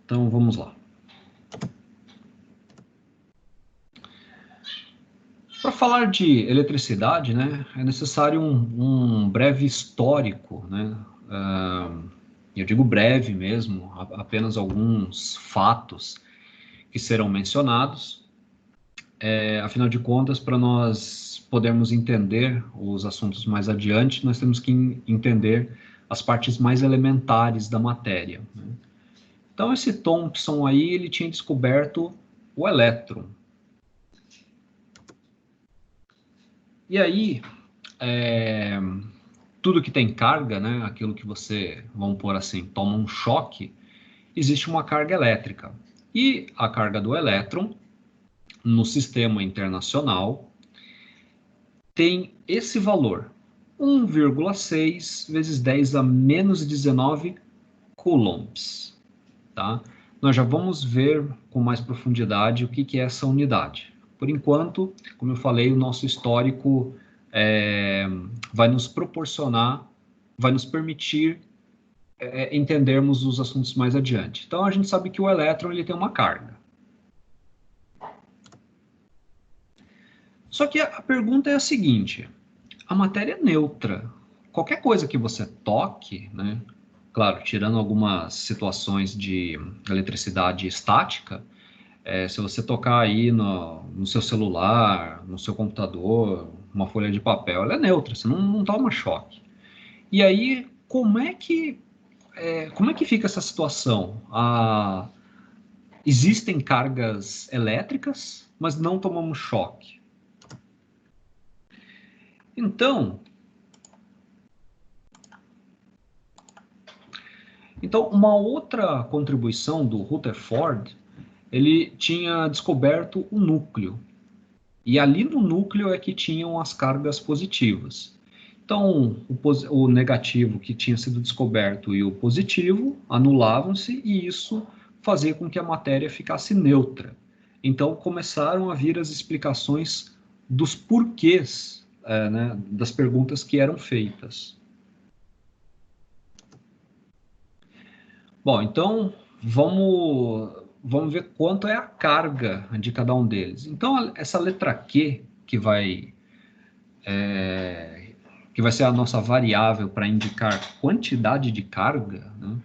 Então, vamos lá. Para falar de eletricidade, né, é necessário um breve histórico, né? Eu digo breve mesmo, apenas alguns fatos que serão mencionados. Afinal de contas, para nós podermos entender os assuntos mais adiante, nós temos que entender as partes mais elementares da matéria, né? Então, esse Thomson aí, ele tinha descoberto o elétron. E aí, tudo que tem carga, né, aquilo que você, vamos pôr assim, toma um choque, existe uma carga elétrica. E a carga do elétron, no sistema internacional, tem esse valor, 1,6 vezes 10 a menos 19 coulombs. Tá? Nós já vamos ver com mais profundidade o que é essa unidade. Por enquanto, como eu falei, o nosso histórico vai nos proporcionar, vai nos permitir entendermos os assuntos mais adiante. Então, a gente sabe que o elétron ele tem uma carga. Só que a pergunta é a seguinte: a matéria é neutra. Qualquer coisa que você toque, né, claro, tirando algumas situações de eletricidade estática, se você tocar aí no seu celular, no seu computador, uma folha de papel, ela é neutra, você não toma choque. E aí, como é que fica essa situação? Existem cargas elétricas, mas não tomamos choque. Então, uma outra contribuição do Rutherford, ele tinha descoberto o núcleo. E ali no núcleo é que tinham as cargas positivas. Então, o negativo que tinha sido descoberto e o positivo anulavam-se, e isso fazia com que a matéria ficasse neutra. Então, começaram a vir as explicações dos porquês, né, das perguntas que eram feitas. Bom, então vamos ver quanto é a carga de cada um deles. Então, essa letra Q, que vai ser a nossa variável para indicar quantidade de carga, né?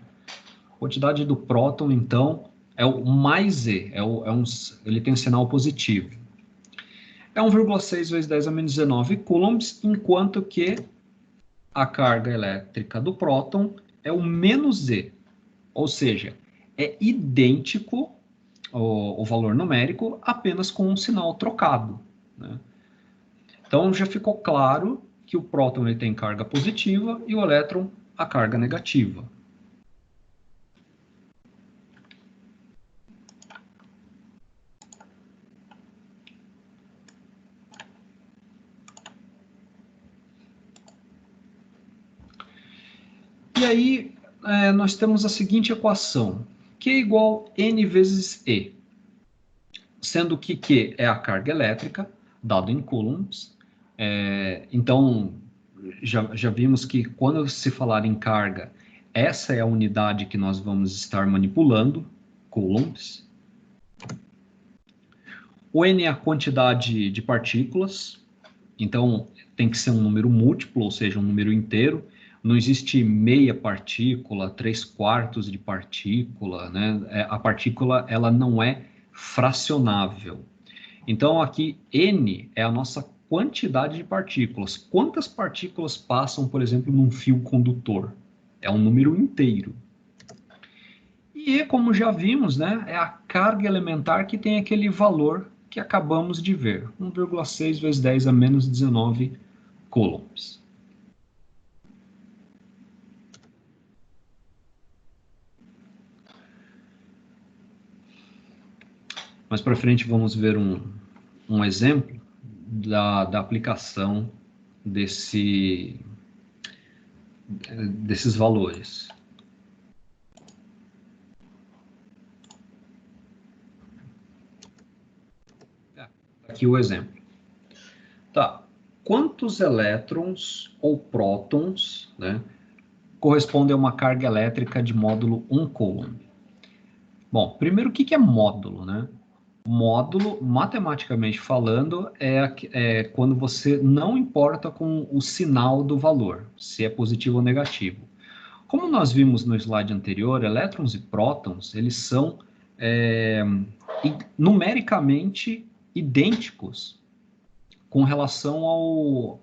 Quantidade do próton, então, é o mais E, ele tem um sinal positivo. É 1,6 vezes 10 a menos 19 coulombs, enquanto que a carga elétrica do próton é o menos E, ou seja, é idêntico o valor numérico, apenas com um sinal trocado, né? Então já ficou claro que o próton ele tem carga positiva e o elétron a carga negativa. E aí nós temos a seguinte equação: Q é igual a N vezes E, sendo que Q é a carga elétrica, dado em coulombs. Então, já vimos que quando se falar em carga, essa é a unidade que nós vamos estar manipulando, coulombs. O N é a quantidade de partículas, então tem que ser um número múltiplo, ou seja, um número inteiro. Não existe meia partícula, 3/4 de partícula, né? A partícula ela não é fracionável. Então aqui N é a nossa quantidade de partículas. Quantas partículas passam, por exemplo, num fio condutor? É um número inteiro. E E, como já vimos, né, é a carga elementar que tem aquele valor que acabamos de ver, 1,6 vezes 10 a menos 19 coulombs. Mais para frente vamos ver um exemplo da aplicação desses valores. Aqui o exemplo. Tá. Quantos elétrons ou prótons, né, correspondem a uma carga elétrica de módulo 1 coulomb? Bom, primeiro, o que é módulo, né? Módulo, matematicamente falando, é quando você não importa com o sinal do valor, se é positivo ou negativo. Como nós vimos no slide anterior, elétrons e prótons, eles são numericamente idênticos com relação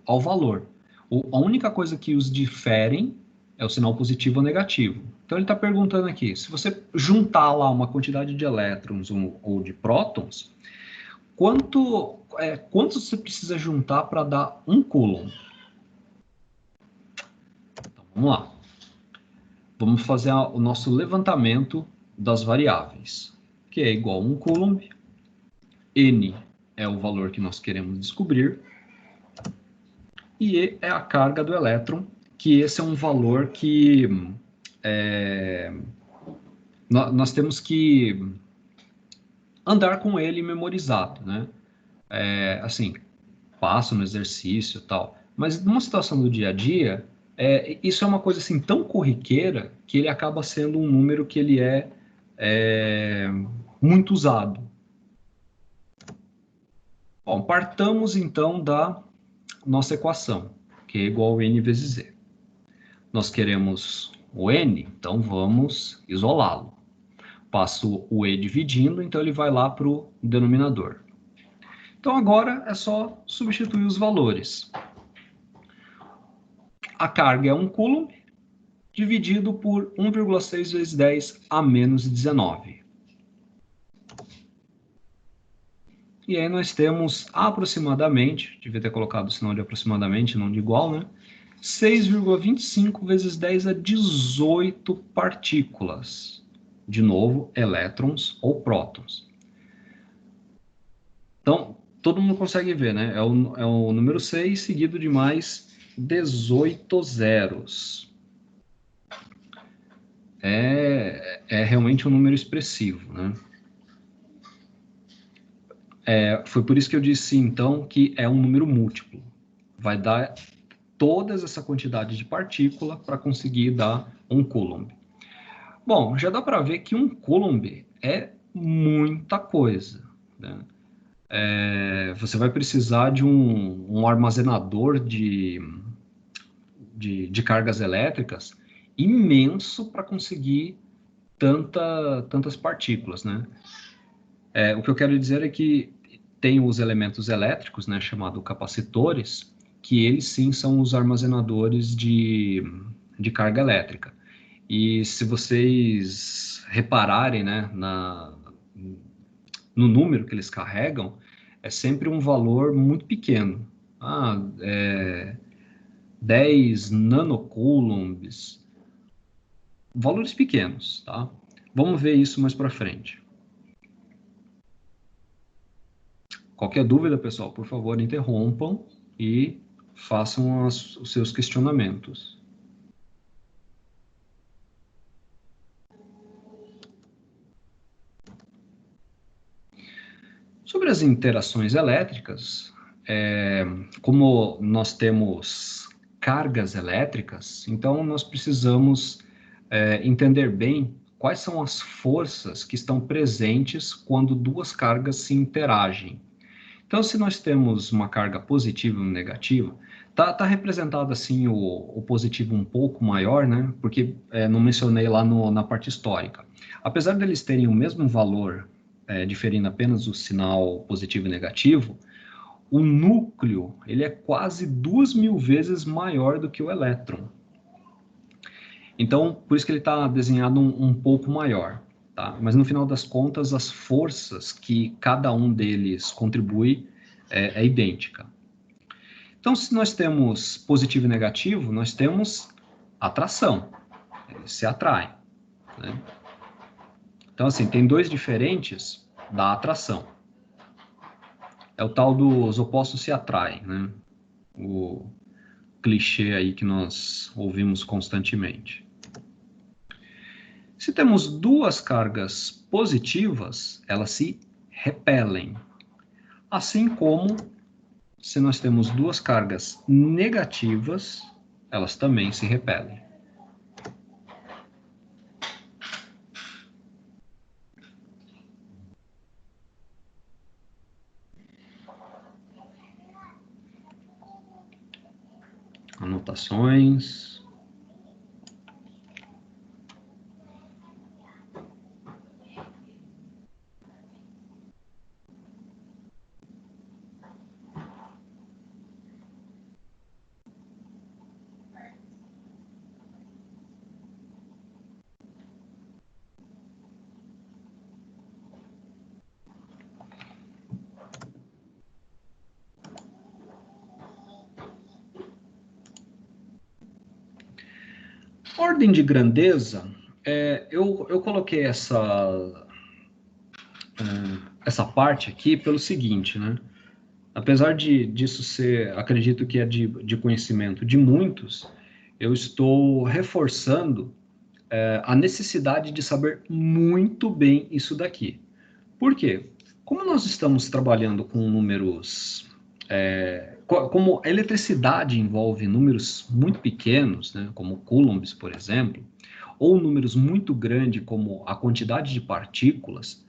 ao valor. A única coisa que os diferem é o sinal positivo ou negativo. Então ele está perguntando aqui, se você juntar lá uma quantidade de elétrons ou de prótons, quantos você precisa juntar para dar 1 coulomb? Então, vamos lá. Vamos fazer o nosso levantamento das variáveis, que é igual a 1 coulomb. N é o valor que nós queremos descobrir. E E é a carga do elétron, que esse é um valor que nós temos que andar com ele memorizado, né? Assim, passo no exercício e tal. Mas numa situação do dia a dia, isso é uma coisa assim tão corriqueira que ele acaba sendo um número que ele é muito usado. Bom, partamos então da nossa equação, que é igual a n vezes z. Nós queremos o n, então vamos isolá-lo. Passo o e dividindo, então ele vai lá para o denominador. Então agora é só substituir os valores. A carga é 1 coulomb, dividido por 1,6 vezes 10 a menos 19. E aí nós temos aproximadamente, devia ter colocado o sinal de aproximadamente, não de igual, né? 6,25 vezes 10 a 18 partículas. De novo, elétrons ou prótons. Então, todo mundo consegue ver, né? É o número 6 seguido de mais 18 zeros. É realmente um número expressivo, né? Foi por isso que eu disse, então, que é um número múltiplo. Vai dar toda essa quantidade de partícula para conseguir dar 1 coulomb. Bom, já dá para ver que 1 coulomb é muita coisa, né? Você vai precisar de um armazenador de cargas elétricas imenso para conseguir tantas partículas, né? O que eu quero dizer é que tem os elementos elétricos, né, chamados capacitores, que eles sim são os armazenadores de carga elétrica. E se vocês repararem, né, no número que eles carregam, é sempre um valor muito pequeno. 10 nanocoulombs, valores pequenos, tá? Vamos ver isso mais para frente. Qualquer dúvida, pessoal, por favor, interrompam e façam os seus questionamentos. Sobre as interações elétricas, como nós temos cargas elétricas, então nós precisamos entender bem quais são as forças que estão presentes quando duas cargas se interagem. Então, se nós temos uma carga positiva e uma negativa, tá representado assim o positivo um pouco maior, né? Porque não mencionei lá na parte histórica. Apesar deles terem o mesmo valor, diferindo apenas o sinal positivo e negativo, o núcleo ele é quase 2.000 vezes maior do que o elétron. Então, por isso que ele está desenhado um pouco maior. Tá? Mas no final das contas, as forças que cada um deles contribui é idêntica. Então, se nós temos positivo e negativo, nós temos atração. Eles se atraem. Né? Então, assim, tem dois diferentes da atração. É o tal dos opostos se atraem, né? O clichê aí que nós ouvimos constantemente. Se temos duas cargas positivas, elas se repelem. Assim como, se nós temos duas cargas negativas, elas também se repelem. Anotações. Ordem de grandeza, eu coloquei essa parte aqui pelo seguinte, né? Apesar disso ser, acredito que é de conhecimento de muitos, eu estou reforçando a necessidade de saber muito bem isso daqui. Por quê? Como nós estamos trabalhando com números... como a eletricidade envolve números muito pequenos, né, como coulombs, por exemplo, ou números muito grandes, como a quantidade de partículas,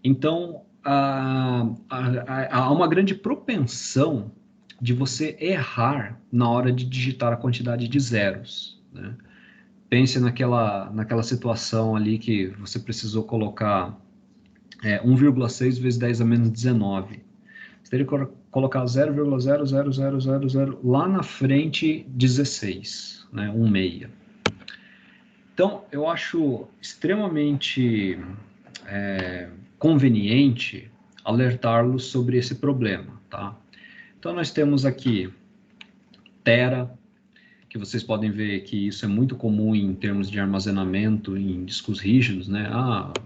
então há uma grande propensão de você errar na hora de digitar a quantidade de zeros, né? Pense naquela situação ali que você precisou colocar 1,6 vezes 10 a menos 19. Você teria que colocar 0,00000 lá na frente 16, né? 1,6. Então, eu acho extremamente conveniente alertá-los sobre esse problema, tá? Então, nós temos aqui tera, que vocês podem ver que isso é muito comum em termos de armazenamento em discos rígidos, né?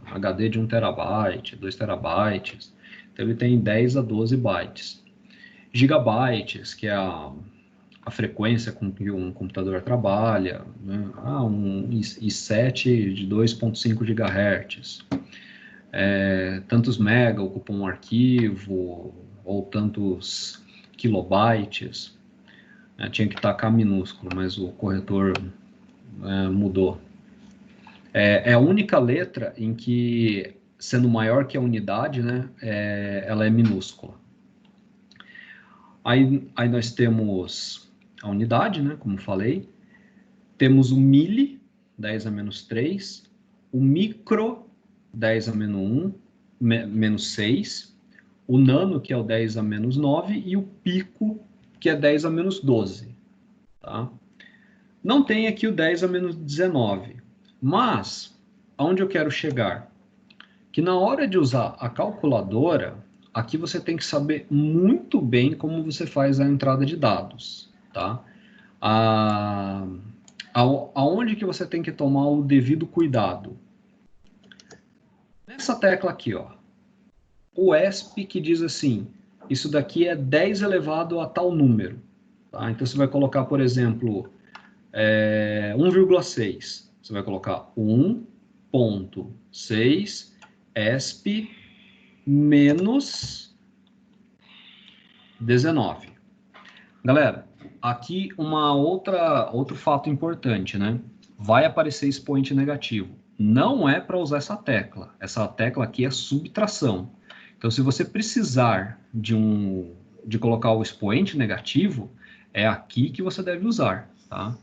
HD de 1 terabyte, 2 terabytes. Então, ele tem 10 a 12 bytes. Gigabytes, que é a frequência com que um computador trabalha, né? Um i7 de 2.5 GHz. Tantos mega ocupam um arquivo, ou tantos kilobytes. Tinha que tacar minúsculo, mas o corretor mudou. É a única letra em que, sendo maior que a unidade, né, ela é minúscula. Aí nós temos a unidade, né, como falei. Temos o mili, 10 a menos 3. O micro, 10 a menos 1, menos 6. O nano, que é o 10 a menos 9. E o pico, que é 10 a menos 12. Tá? Não tem aqui o 10 a menos 19. Mas, aonde eu quero chegar? Que na hora de usar a calculadora, aqui você tem que saber muito bem como você faz a entrada de dados. Tá? Aonde que você tem que tomar o devido cuidado? Nessa tecla aqui, ó, o ESP, que diz assim, isso daqui é 10 elevado a tal número. Tá? Então, você vai colocar, por exemplo, 1,6. Você vai colocar 1,6 ESP menos 19. Galera, aqui outro fato importante, né? Vai aparecer expoente negativo. Não é para usar essa tecla. Essa tecla aqui é subtração. Então, se você precisar de colocar o expoente negativo, é aqui que você deve usar, tá?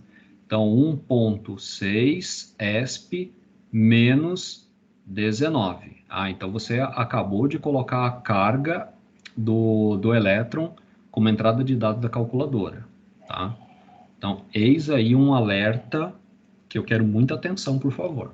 Então, 1,6 ESP menos 19. Então você acabou de colocar a carga do elétron como entrada de dados da calculadora, tá? Então, eis aí um alerta que eu quero muita atenção, por favor.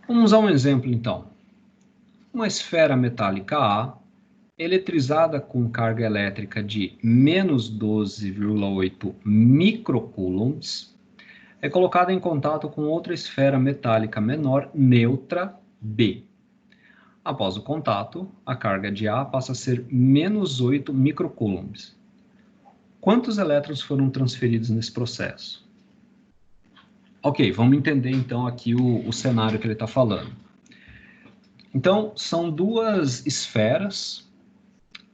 Vamos a um exemplo, então. Uma esfera metálica A, eletrizada com carga elétrica de menos 12,8 microcoulombs, é colocada em contato com outra esfera metálica menor, neutra, B. Após o contato, a carga de A passa a ser menos 8 microcoulombs. Quantos elétrons foram transferidos nesse processo? Ok, vamos entender então aqui o cenário que ele está falando. Então, são duas esferas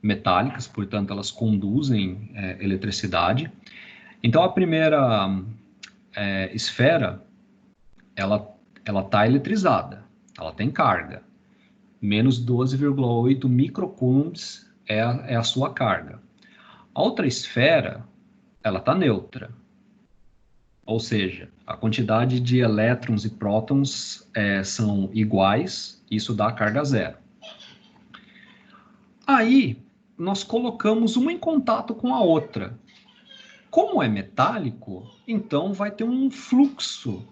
metálicas, portanto, elas conduzem eletricidade. Então, a primeira esfera, ela está eletrizada, ela tem carga. Menos 12,8 microcoulombs é a sua carga. A outra esfera, ela está neutra. Ou seja, a quantidade de elétrons e prótons são iguais, isso dá carga zero. Aí, nós colocamos uma em contato com a outra. Como é metálico, então vai ter um fluxo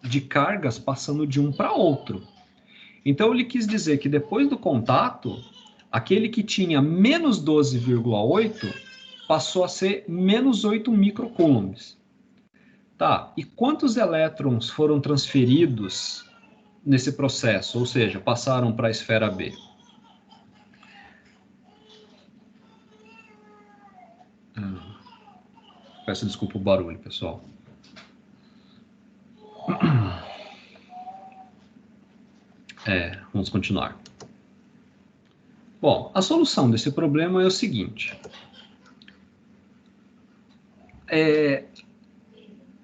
de cargas passando de um para outro. Então, ele quis dizer que depois do contato, aquele que tinha menos 12,8 passou a ser menos 8 microcoulombs. Tá, e quantos elétrons foram transferidos nesse processo? Ou seja, passaram para a esfera B? Peço desculpa o barulho, pessoal. Vamos continuar. Bom, a solução desse problema é o seguinte.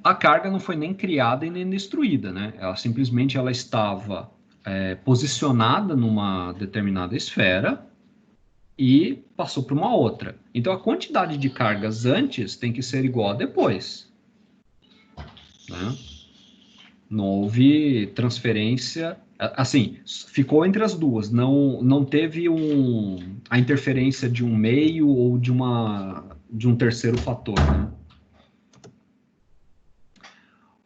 A carga não foi nem criada e nem destruída, né? Ela simplesmente estava posicionada numa determinada esfera e passou para uma outra. Então, a quantidade de cargas antes tem que ser igual a depois, né? Não houve transferência, assim, ficou entre as duas, não teve a interferência de um meio ou de um terceiro fator, né?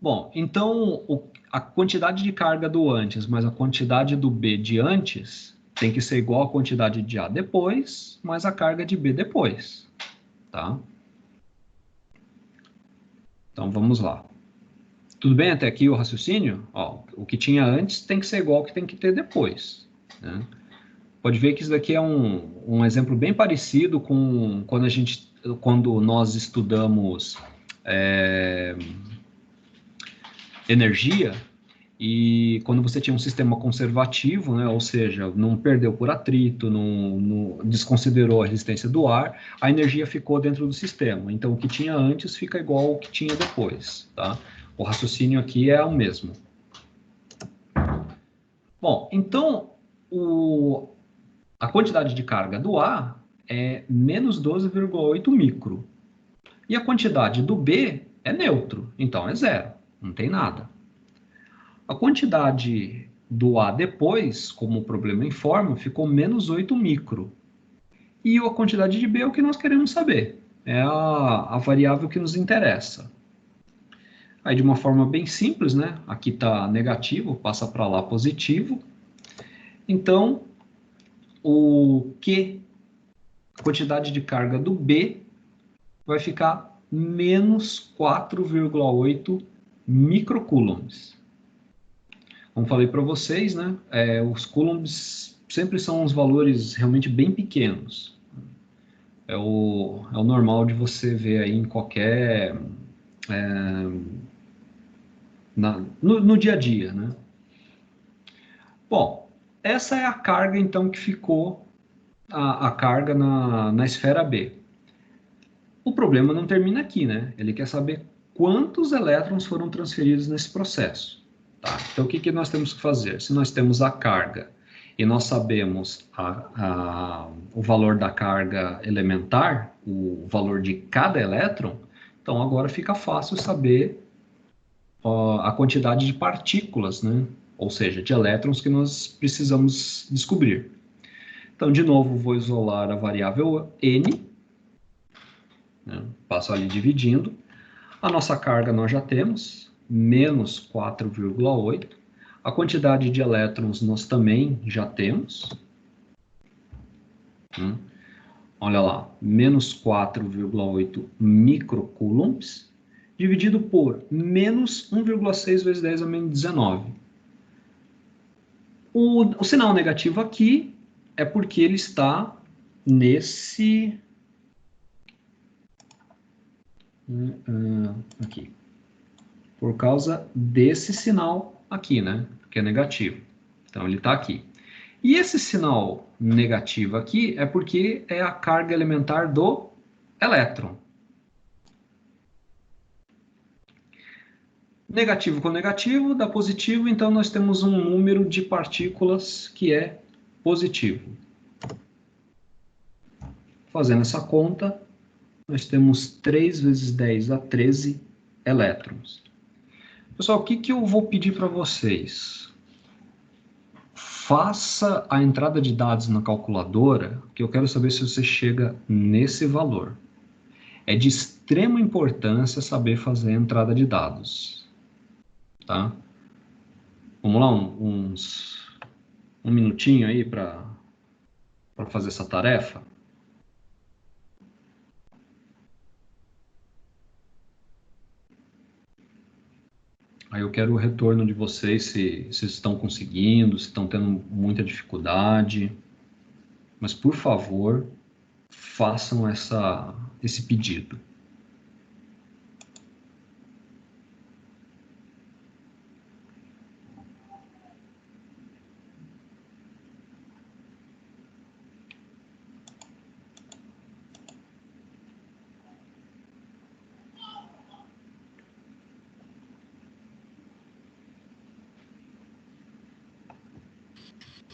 Bom, então a quantidade de carga do antes mais a quantidade do B de antes tem que ser igual à quantidade de A depois mais a carga de B depois, tá? Então vamos lá. Tudo bem até aqui o raciocínio? Ó, o que tinha antes tem que ser igual ao que tem que ter depois, né? Pode ver que isso daqui é um exemplo bem parecido com quando nós estudamos energia e quando você tinha um sistema conservativo, né, ou seja, não perdeu por atrito, não desconsiderou a resistência do ar, a energia ficou dentro do sistema. Então, o que tinha antes fica igual ao que tinha depois, tá? O raciocínio aqui é o mesmo. Bom, então, a quantidade de carga do A é menos 12,8 micro. E a quantidade do B é neutro, então é zero, não tem nada. A quantidade do A depois, como o problema informa, ficou menos 8 micro. E a quantidade de B é o que nós queremos saber. É a variável que nos interessa. Aí, de uma forma bem simples, né? Aqui está negativo, passa para lá positivo. Então, a quantidade de carga do B vai ficar menos 4,8 microcoulombs. Como falei para vocês, né, os coulombs sempre são uns valores realmente bem pequenos. É o normal de você ver aí em qualquer... no dia a dia, né? Bom, essa é a carga, então, que ficou a carga na esfera B. O problema não termina aqui, né? Ele quer saber quantos elétrons foram transferidos nesse processo. Tá? Então, o que nós temos que fazer? Se nós temos a carga e nós sabemos o valor da carga elementar, o valor de cada elétron, então agora fica fácil saber a quantidade de partículas, né? Ou seja, de elétrons que nós precisamos descobrir. Então, de novo, vou isolar a variável n, né? Passo ali dividindo. A nossa carga nós já temos, menos 4,8. A quantidade de elétrons nós também já temos. Olha lá, menos 4,8 microcoulombs, dividido por menos 1,6 vezes 10 a menos 19. O sinal negativo aqui é porque ele está nesse... aqui. Por causa desse sinal aqui, né? Que é negativo. Então, ele está aqui. E esse sinal negativo aqui é porque é a carga elementar do elétron. Negativo com negativo dá positivo, então nós temos um número de partículas que é positivo. Fazendo essa conta, nós temos 3 vezes 10 a 13 elétrons. Pessoal, o que eu vou pedir para vocês? Faça a entrada de dados na calculadora, que eu quero saber se você chega nesse valor. É de extrema importância saber fazer a entrada de dados. Tá? Vamos lá, um minutinho aí para fazer essa tarefa. Aí eu quero o retorno de vocês, se estão conseguindo, se estão tendo muita dificuldade. Mas, por favor, façam esse pedido.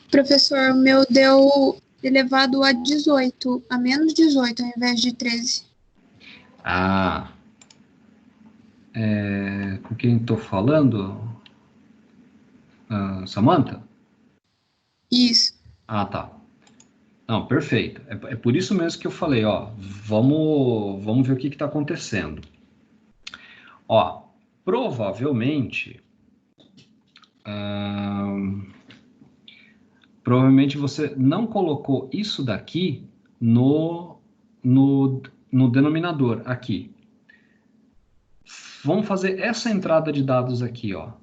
Professor, o meu deu elevado a 18, a menos 18 ao invés de 13. Ah, com quem estou falando? Samantha? Isso. Ah, tá. Não, perfeito. É por isso mesmo que eu falei, ó, vamos ver o que está acontecendo. Ó, provavelmente você não colocou isso daqui no denominador aqui. Vamos fazer essa entrada de dados aqui, ó.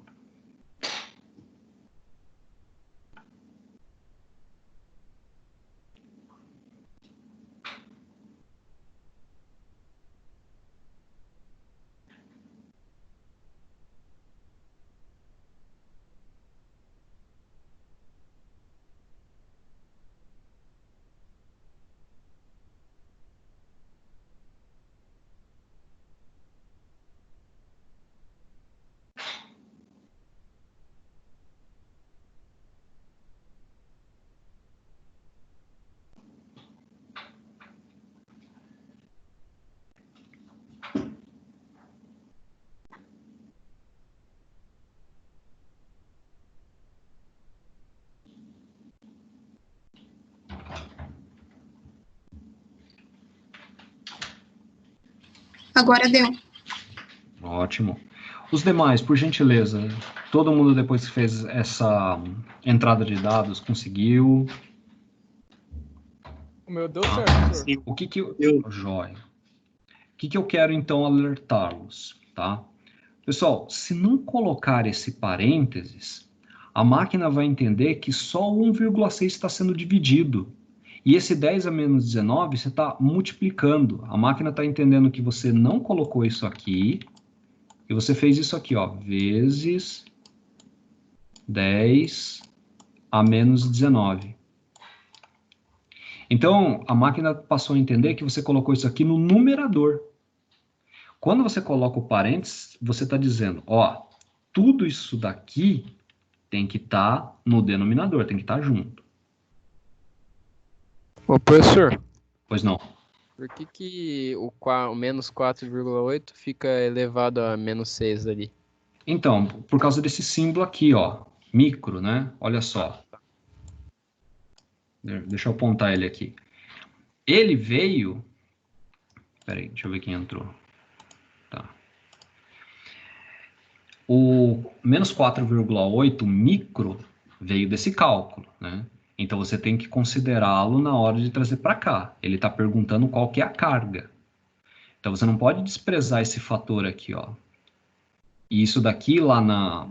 Agora deu. Ótimo. Os demais, por gentileza, todo mundo depois que fez essa entrada de dados conseguiu? O meu deu certo, senhor. O que eu... Jóia. O que eu quero, então, alertá-los, tá? Pessoal, se não colocar esse parênteses, a máquina vai entender que só 1,6 está sendo dividido. E esse 10 a menos 19, você está multiplicando. A máquina está entendendo que você não colocou isso aqui, e você fez isso aqui, ó, vezes 10 a menos 19. Então, a máquina passou a entender que você colocou isso aqui no numerador. Quando você coloca o parênteses, você está dizendo, ó, tudo isso daqui tem que estar no denominador, tem que estar junto. Ô, professor, Pois não. por que o menos 4,8 fica elevado a menos 6 ali? Então, por causa desse símbolo aqui, ó, micro, né? Olha só. Deixa eu apontar ele aqui. Ele veio... Peraí, deixa eu ver quem entrou. Tá. O menos 4,8 micro veio desse cálculo, né? Então você tem que considerá-lo na hora de trazer para cá. Ele está perguntando qual que é a carga. Então você não pode desprezar esse fator aqui, ó. E isso daqui lá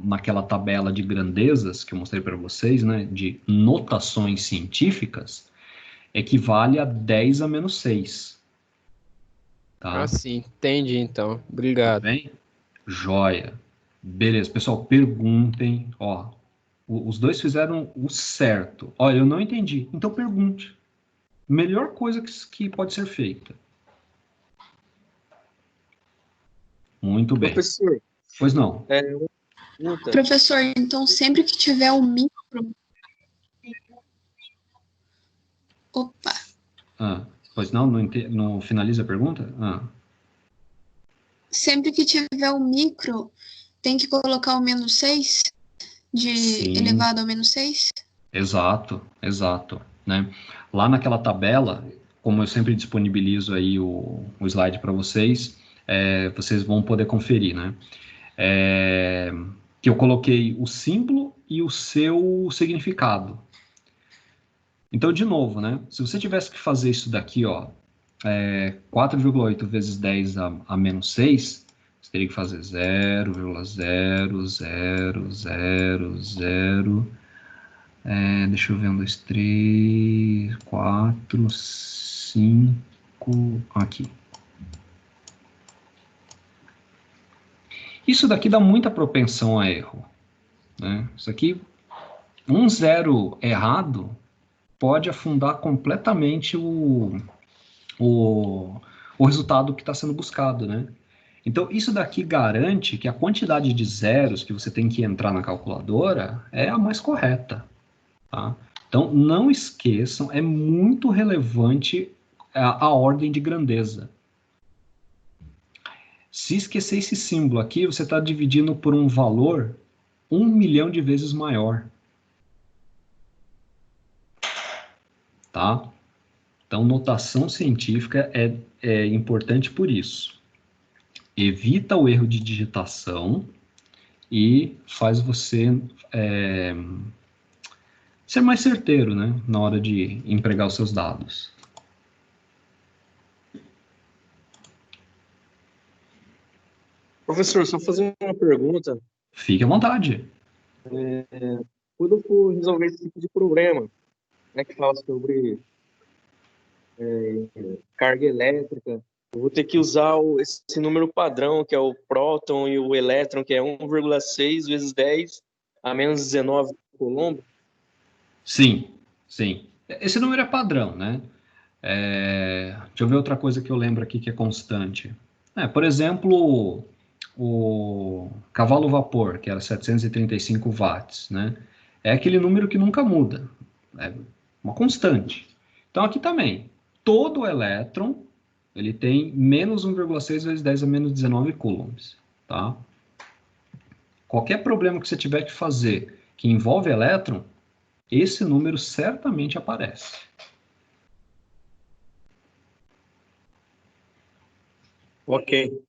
naquela tabela de grandezas que eu mostrei para vocês, né, de notações científicas, equivale a 10 a menos 6. Tá? Ah, sim, entendi então. Obrigado. Tudo bem? Joia. Beleza, pessoal, perguntem, ó. Os dois fizeram o certo. Olha, eu não entendi. Então pergunte. Melhor coisa que pode ser feita. Muito bem. Professor, Pois não. pergunta. Professor, então sempre que tiver o micro. Opa, Pois não? Não finaliza a pergunta? sempre que tiver o micro, tem que colocar o menos 6 de Sim. elevado ao menos 6? Exato, né? Lá naquela tabela, como eu sempre disponibilizo aí o slide para vocês, vocês vão poder conferir, né? Que eu coloquei o símbolo e o seu significado. Então, de novo, né? Se você tivesse que fazer isso daqui, ó, 4,8 vezes 10 a menos 6, você teria que fazer 0,0000. Deixa eu ver, 1, 2, 3, 4, 5, aqui. Isso daqui dá muita propensão a erro, né? Isso aqui, um zero errado pode afundar completamente o resultado que está sendo buscado, né? Então, isso daqui garante que a quantidade de zeros que você tem que entrar na calculadora é a mais correta, tá? Então, não esqueçam, é muito relevante a ordem de grandeza. Se esquecer esse símbolo aqui, você está dividindo por um valor 1 milhão de vezes maior. Tá? Então, notação científica é importante por isso. Evita o erro de digitação e faz você ser mais certeiro, né, na hora de empregar os seus dados. Professor, só fazer uma pergunta. Fique à vontade. Quando eu for resolver esse tipo de problema, né, que fala sobre carga elétrica, eu vou ter que usar esse número padrão, que é o próton, e o elétron, que é 1,6 vezes 10 a menos 19 coulomb. Sim, sim. Esse número é padrão, né? Deixa eu ver outra coisa que eu lembro aqui que é constante. Por exemplo, o cavalo vapor, que era 735 watts, né? É aquele número que nunca muda, é uma constante. Então aqui também, todo elétron, ele tem menos 1,6 vezes 10 a menos 19 coulombs, tá? Qualquer problema que você tiver que fazer que envolve elétron, esse número certamente aparece. Ok.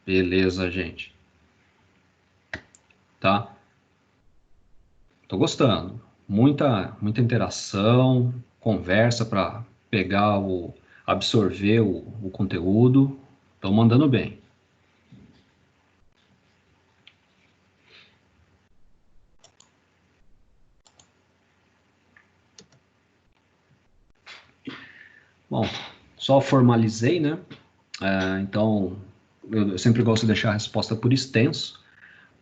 Beleza, gente. Tá? Tô gostando. Muita interação, conversa para pegar absorver o conteúdo. Estão mandando bem. Bom, só formalizei, né? Então, eu sempre gosto de deixar a resposta por extenso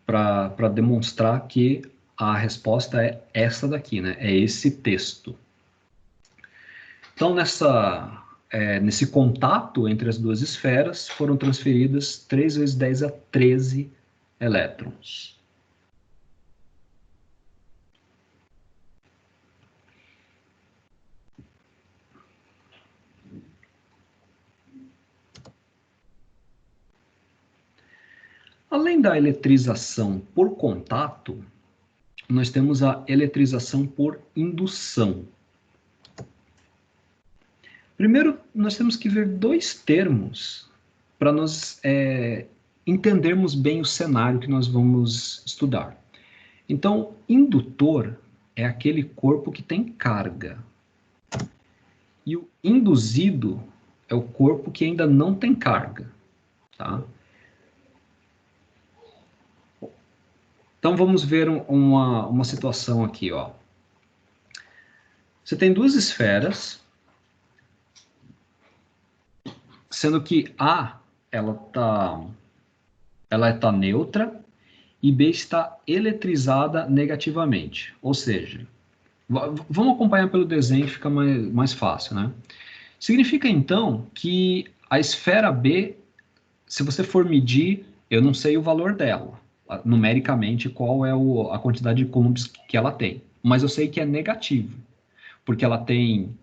para demonstrar que a resposta é essa daqui, né? É esse texto. Então, nesse contato entre as duas esferas, foram transferidas 3 vezes 10 a 13 elétrons. Além da eletrização por contato, nós temos a eletrização por indução. Primeiro, nós temos que ver dois termos para nós entendermos bem o cenário que nós vamos estudar. Então, indutor é aquele corpo que tem carga. E o induzido é o corpo que ainda não tem carga. Tá? Então, vamos ver uma situação aqui. Ó. Você tem duas esferas, sendo que A ela tá neutra e B está eletrizada negativamente. Ou seja, vamos acompanhar pelo desenho, fica mais fácil, né? Significa, então, que a esfera B, se você for medir, eu não sei o valor dela, numericamente, qual é a quantidade de coulombs que ela tem, mas eu sei que é negativo, porque ela tem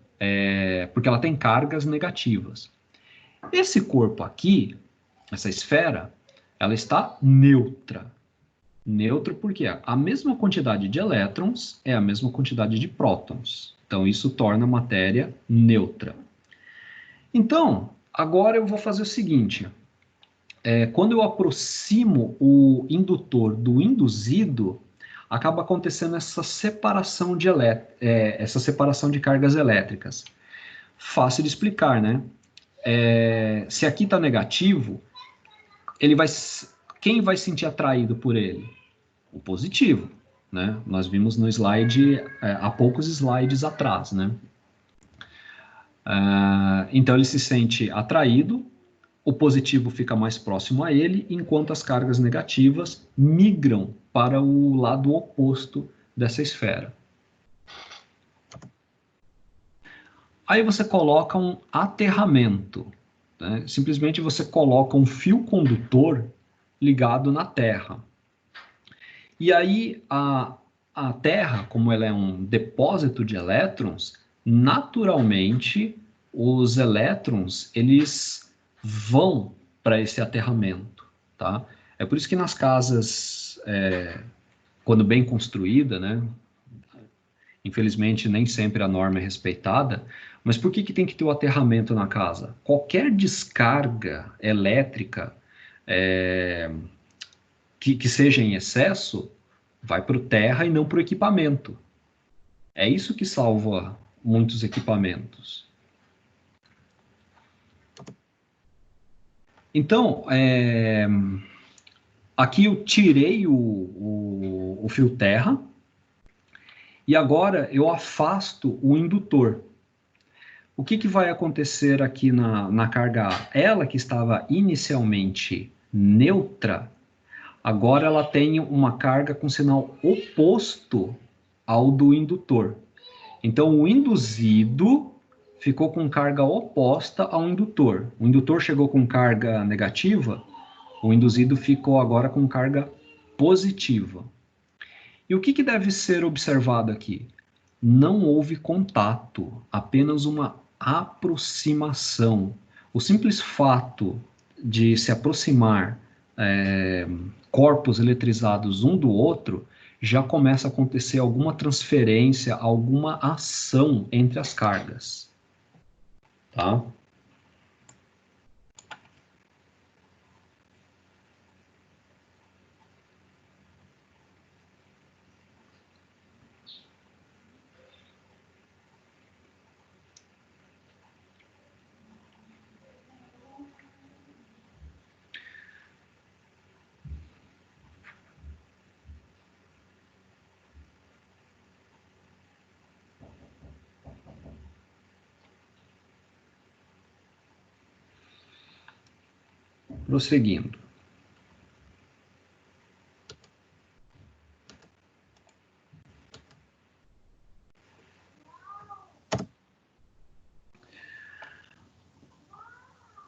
cargas negativas. Esse corpo aqui, essa esfera, ela está neutra. Neutro porque a mesma quantidade de elétrons é a mesma quantidade de prótons. Então, isso torna a matéria neutra. Então, agora eu vou fazer o seguinte. Quando eu aproximo o indutor do induzido, acaba acontecendo essa separação de cargas elétricas. Fácil de explicar, né? Se aqui está negativo, quem vai se sentir atraído por ele? O positivo, né? Nós vimos no slide, há poucos slides atrás, né? Então ele se sente atraído, o positivo fica mais próximo a ele, enquanto as cargas negativas migram para o lado oposto dessa esfera. Aí você coloca um aterramento, né? Simplesmente você coloca um fio condutor ligado na Terra. E aí a Terra, como ela é um depósito de elétrons, naturalmente os elétrons eles vão para esse aterramento, tá? É por isso que nas casas, quando bem construída, né? Infelizmente nem sempre a norma é respeitada, mas por que tem que ter o aterramento na casa? Qualquer descarga elétrica que seja em excesso vai para o terra e não para o equipamento. É isso que salva muitos equipamentos. Então, aqui eu tirei o fio terra e agora eu afasto o indutor. O que vai acontecer aqui na carga A? Ela que estava inicialmente neutra, agora ela tem uma carga com sinal oposto ao do indutor. Então, o induzido ficou com carga oposta ao indutor. O indutor chegou com carga negativa, o induzido ficou agora com carga positiva. E o que deve ser observado aqui? Não houve contato, apenas uma aproximação. O simples fato de se aproximar corpos eletrizados um do outro, já começa a acontecer alguma transferência, alguma ação entre as cargas. Tá? Prosseguindo.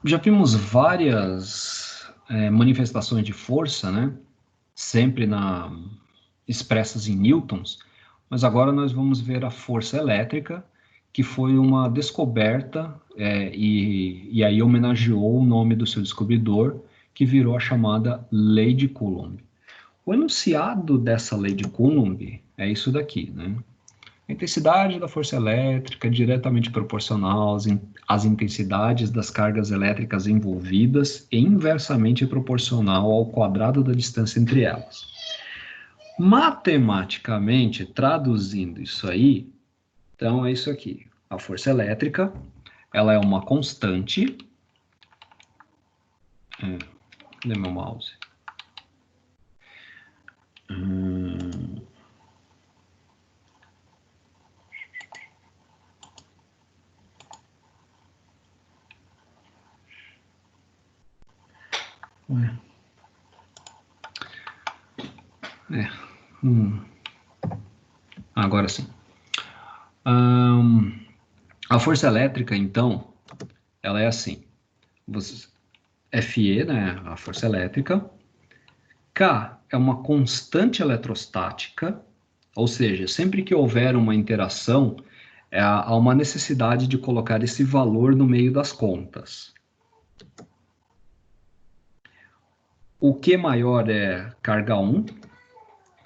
Já vimos várias manifestações de força, né? Sempre expressas em newtons, mas agora nós vamos ver a força elétrica, que foi uma descoberta e aí homenageou o nome do seu descobridor, que virou a chamada Lei de Coulomb. O enunciado dessa Lei de Coulomb é isso daqui, né? A intensidade da força elétrica é diretamente proporcional às intensidades das cargas elétricas envolvidas e inversamente proporcional ao quadrado da distância entre elas. Matematicamente, traduzindo isso aí, então é isso aqui. A força elétrica, ela é uma constante. Cadê meu mouse? Agora sim. A força elétrica, então, ela é assim. Fe, né, a força elétrica. K é uma constante eletrostática, ou seja, sempre que houver uma interação, há uma necessidade de colocar esse valor no meio das contas. O Q maior é carga 1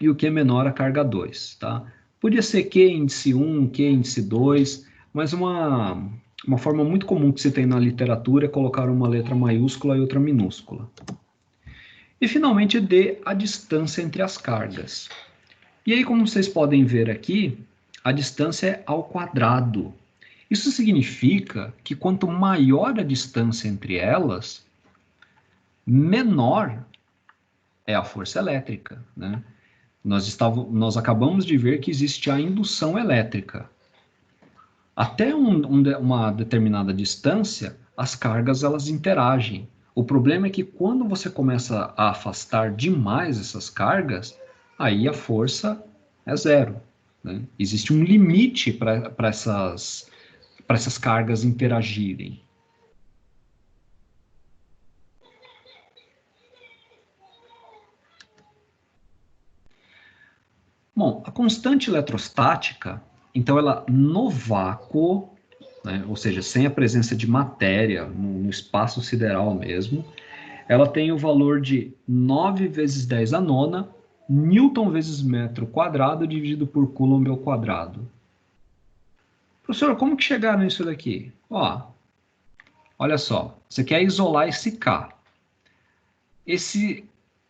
e o Q menor é carga 2, tá? Podia ser Q índice 1, Q índice 2, mas uma forma muito comum que se tem na literatura é colocar uma letra maiúscula e outra minúscula. E finalmente D, a distância entre as cargas. E aí, como vocês podem ver aqui, a distância é ao quadrado. Isso significa que quanto maior a distância entre elas, menor é a força elétrica, né? Nós acabamos de ver que existe a indução elétrica. Até uma determinada distância, as cargas elas interagem. O problema é que quando você começa a afastar demais essas cargas, aí a força é zero, né? Existe um limite para essas cargas interagirem. Bom, a constante eletrostática, então ela no vácuo, né, ou seja, sem a presença de matéria no espaço sideral mesmo, ela tem o valor de 9 vezes 10 a nona, Newton vezes metro quadrado dividido por Coulomb ao quadrado. Professor, como que chegaram nisso daqui? Ó, olha só, você quer isolar esse K.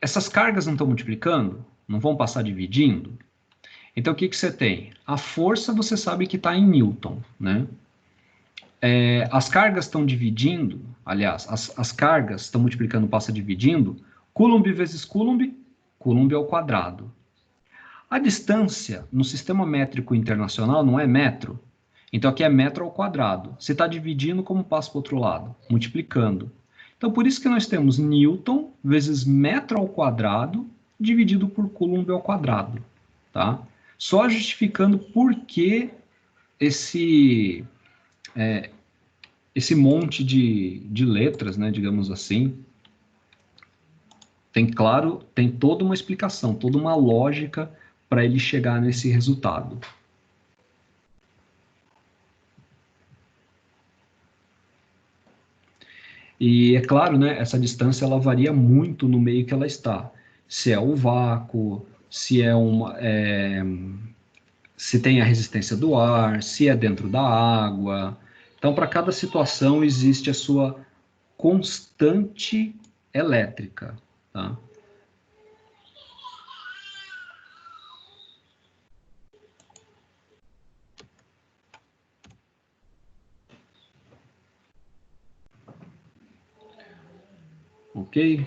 Essas cargas não estão multiplicando? Não vão passar dividindo? Então, o que você tem? A força você sabe que está em Newton, né? As cargas estão dividindo, aliás, as cargas estão multiplicando, passa dividindo, Coulomb vezes Coulomb, Coulomb ao quadrado. A distância no sistema métrico internacional não é metro, então aqui é metro ao quadrado. Você está dividindo, como passa para o outro lado? Multiplicando. Então, por isso que nós temos Newton vezes metro ao quadrado dividido por Coulomb ao quadrado, tá? Só justificando por que esse monte de letras, né, digamos assim, tem toda uma explicação, toda uma lógica para ele chegar nesse resultado. E é claro, né, essa distância ela varia muito no meio que ela está. Se é o vácuo, se tem a resistência do ar, se é dentro da água. Então, para cada situação existe a sua constante elétrica, tá? Ok?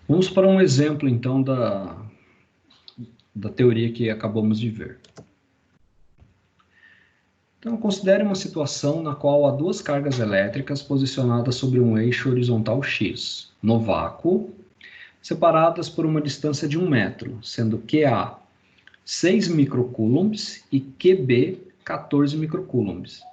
Vamos para um exemplo, então, da teoria que acabamos de ver. Então, considere uma situação na qual há duas cargas elétricas posicionadas sobre um eixo horizontal X, no vácuo, separadas por uma distância de 1 metro, sendo QA 6 microcoulombs e QB 14 microcoulombs.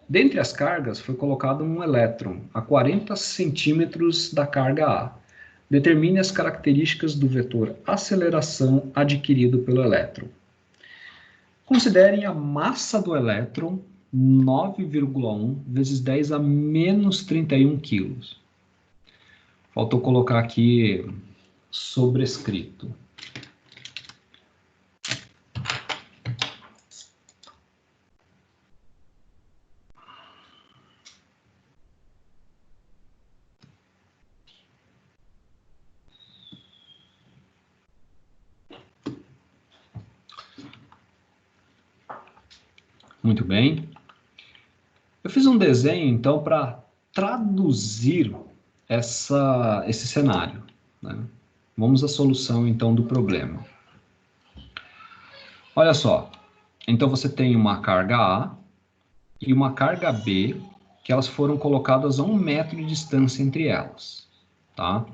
Dentre as cargas foi colocado um elétron a 40 centímetros da carga A. Determine as características do vetor aceleração adquirido pelo elétron. Considerem a massa do elétron 9,1 vezes 10 a menos 31 quilos. Faltou colocar aqui sobrescrito. Muito bem. Eu fiz um desenho, então, para traduzir esse cenário, né? Vamos à solução, então, do problema. Olha só. Então, você tem uma carga A e uma carga B, que elas foram colocadas a 1 metro de distância entre elas, tá?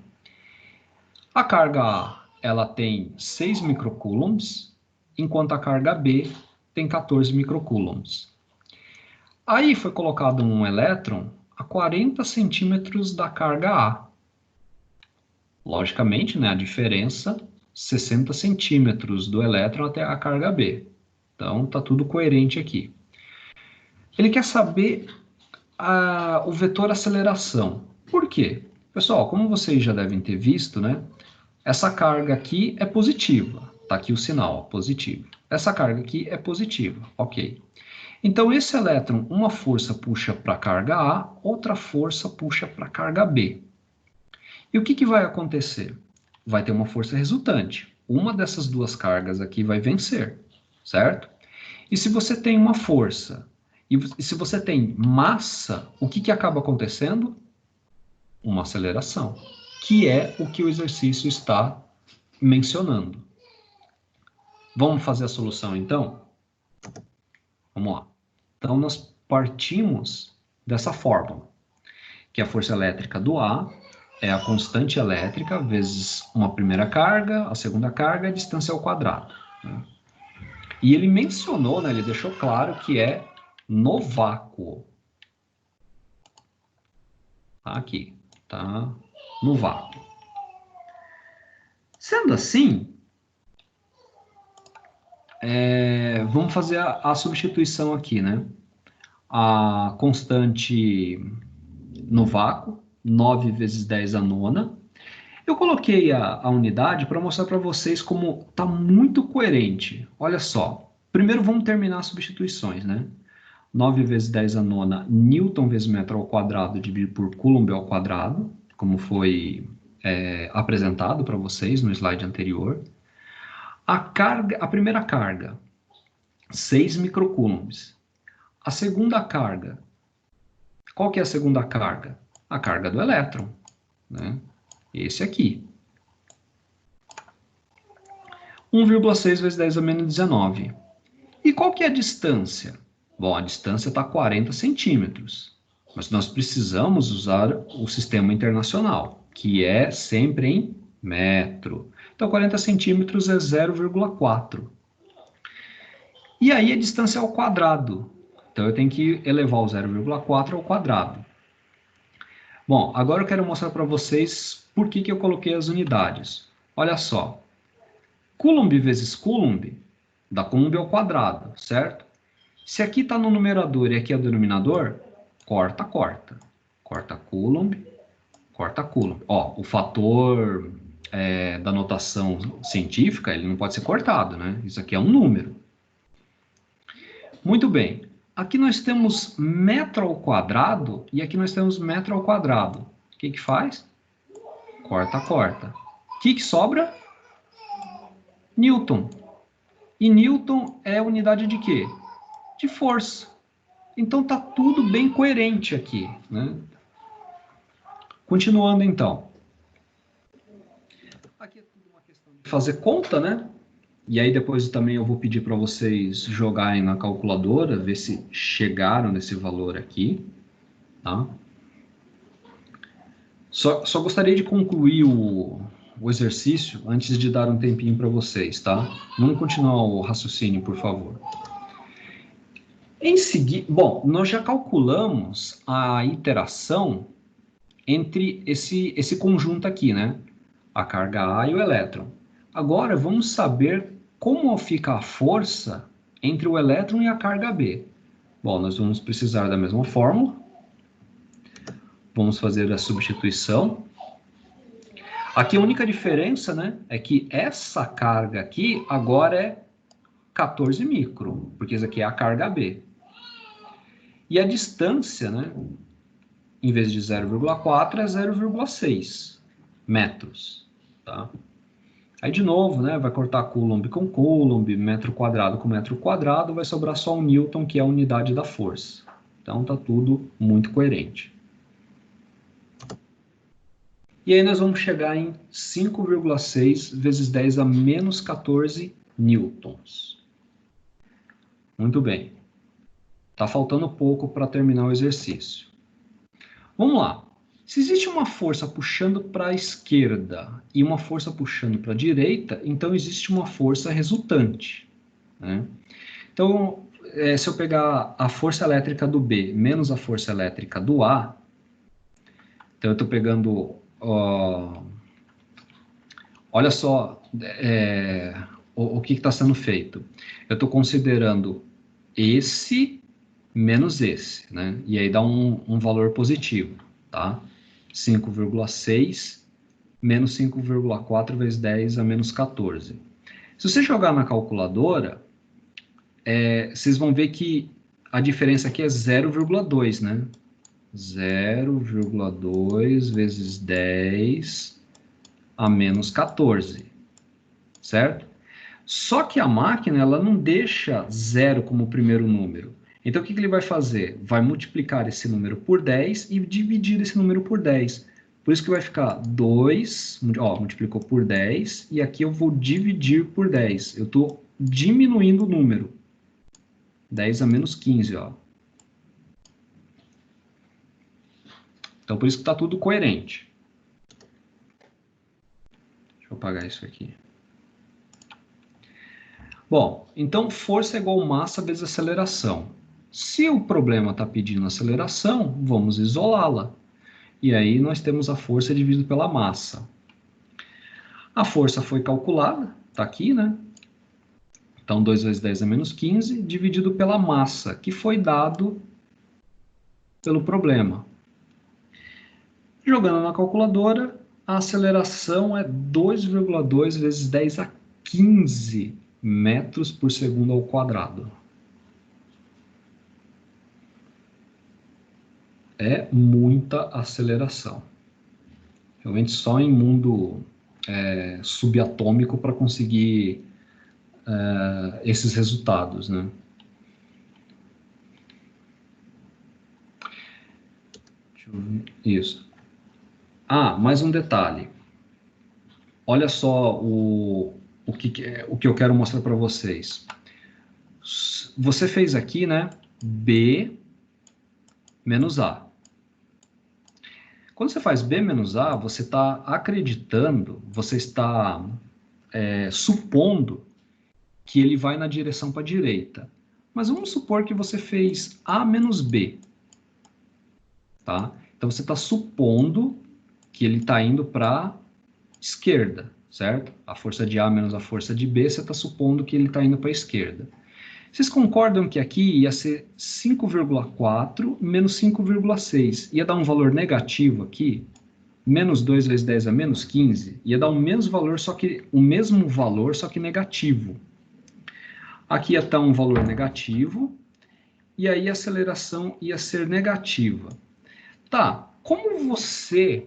A carga A, ela tem 6 microcoulombs, enquanto a carga B tem 14 microcoulombs. Aí foi colocado um elétron a 40 centímetros da carga A. Logicamente, né, a diferença, 60 centímetros do elétron até a carga B. Então, está tudo coerente aqui. Ele quer saber o vetor aceleração. Por quê? Pessoal, como vocês já devem ter visto, né, essa carga aqui é positiva. Está aqui o sinal, positivo. Essa carga aqui é positiva, ok. Então, esse elétron, uma força puxa para a carga A, outra força puxa para a carga B. E o que vai acontecer? Vai ter uma força resultante. Uma dessas duas cargas aqui vai vencer, certo? E se você tem uma força, e se você tem massa, o que acaba acontecendo? Uma aceleração, que é o que o exercício está mencionando. Vamos fazer a solução, então? Vamos lá. Então, nós partimos dessa fórmula, que a força elétrica do A é a constante elétrica vezes uma primeira carga, a segunda carga, a distância ao quadrado, né? E ele mencionou, né, ele deixou claro que é no vácuo. Tá aqui, tá no vácuo. Sendo assim, vamos fazer a substituição aqui, né? A constante no vácuo, 9 vezes 10 a nona. Eu coloquei a unidade para mostrar para vocês como está muito coerente. Olha só. Primeiro vamos terminar as substituições, né? 9 vezes 10 a nona, Newton vezes metro ao quadrado, dividido por Coulomb ao quadrado, como foi apresentado para vocês no slide anterior. A primeira carga, 6 microcoulombs. A segunda carga, qual que é a segunda carga? A carga do elétron, né? Esse aqui. 1,6 vezes 10 a menos 19. E qual que é a distância? Bom, a distância está 40 centímetros. Mas nós precisamos usar o sistema internacional, que é sempre em metro. Então, 40 centímetros é 0,4. E aí a distância é ao quadrado. Então, eu tenho que elevar o 0,4 ao quadrado. Bom, agora eu quero mostrar para vocês por que eu coloquei as unidades. Olha só. Coulomb vezes Coulomb dá Coulomb ao quadrado, certo? Se aqui está no numerador e aqui é o denominador, corta, corta. Corta Coulomb, corta Coulomb. Ó, o fator da notação científica, ele não pode ser cortado, né? Isso aqui é um número. Muito bem. Aqui nós temos metro ao quadrado e aqui nós temos metro ao quadrado. O que faz? Corta, corta. O que sobra? Newton. E Newton é unidade de quê? De força. Então tá tudo bem coerente aqui, né? Continuando então. Aqui é tudo uma questão de fazer conta, né? E aí depois também eu vou pedir para vocês jogarem na calculadora, ver se chegaram nesse valor aqui, tá? Só gostaria de concluir o exercício antes de dar um tempinho para vocês, tá? Vamos continuar o raciocínio, por favor. Em seguida, bom, nós já calculamos a iteração entre esse conjunto aqui, né? A carga A e o elétron. Agora vamos saber como fica a força entre o elétron e a carga B. Bom, nós vamos precisar da mesma fórmula. Vamos fazer a substituição. Aqui a única diferença, né, é que essa carga aqui agora é 14 micro, porque isso aqui é a carga B. E a distância, né, em vez de 0,4 é 0,6 metros, tá? Aí, de novo, né, vai cortar Coulomb com Coulomb, metro quadrado com metro quadrado, vai sobrar só um Newton, que é a unidade da força. Então, tá tudo muito coerente. E aí nós vamos chegar em 5,6 vezes 10 a menos 14 newtons. Muito bem. Está faltando pouco para terminar o exercício. Vamos lá. Se existe uma força puxando para a esquerda e uma força puxando para a direita, então existe uma força resultante, né? Então, se eu pegar a força elétrica do B menos a força elétrica do A, então eu estou pegando... olha só o que está sendo feito. Eu estou considerando esse menos esse, né? E aí dá um valor positivo, tá? 5,6 menos 5,4 vezes 10 a menos 14. Se você jogar na calculadora, vocês vão ver que a diferença aqui é 0,2, né? 0,2 vezes 10 a menos 14, certo? Só que a máquina, ela não deixa zero como primeiro número. Então, o que ele vai fazer? Vai multiplicar esse número por 10 e dividir esse número por 10. Por isso que vai ficar 2, ó, multiplicou por 10, e aqui eu vou dividir por 10. Eu estou diminuindo o número. 10 a menos 15, ó. Então, por isso que está tudo coerente. Deixa eu apagar isso aqui. Bom, então força é igual massa vezes aceleração. Se o problema está pedindo aceleração, vamos isolá-la. E aí nós temos a força dividido pela massa. A força foi calculada, está aqui, né? Então 2 vezes 10 é menos 15, dividido pela massa, que foi dado pelo problema. Jogando na calculadora, a aceleração é 2,2 vezes 10 a 15 metros por segundo ao quadrado. É muita aceleração. Realmente só em mundo subatômico para conseguir esses resultados, né? Isso. Ah, mais um detalhe. Olha só o que eu quero mostrar para vocês. Você fez aqui, né? B menos A. Quando você faz B menos A, você está acreditando, você está supondo que ele vai na direção para a direita. Mas vamos supor que você fez A menos B. Tá? Então você está supondo que ele está indo para a esquerda, certo? A força de A menos a força de B, você está supondo que ele está indo para a esquerda. Vocês concordam que aqui ia ser 5,4 menos 5,6? Ia dar um valor negativo aqui? Menos 2 vezes 10 a menos 15? Ia dar o mesmo valor, só que negativo. Aqui ia estar um valor negativo, e aí a aceleração ia ser negativa. Tá, como você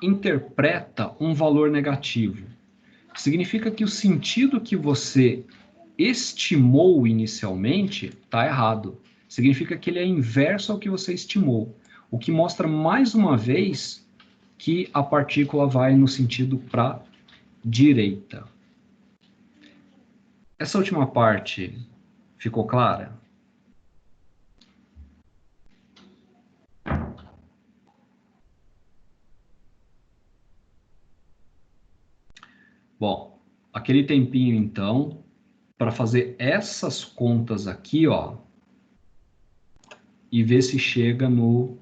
interpreta um valor negativo? Significa que o sentido que você estimou inicialmente está errado. Significa que ele é inverso ao que você estimou. O que mostra mais uma vez que a partícula vai no sentido para direita. Essa última parte ficou clara? Bom, aquele tempinho então para fazer essas contas aqui, ó, e ver se chega no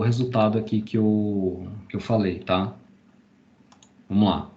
resultado aqui que eu falei, tá? Vamos lá.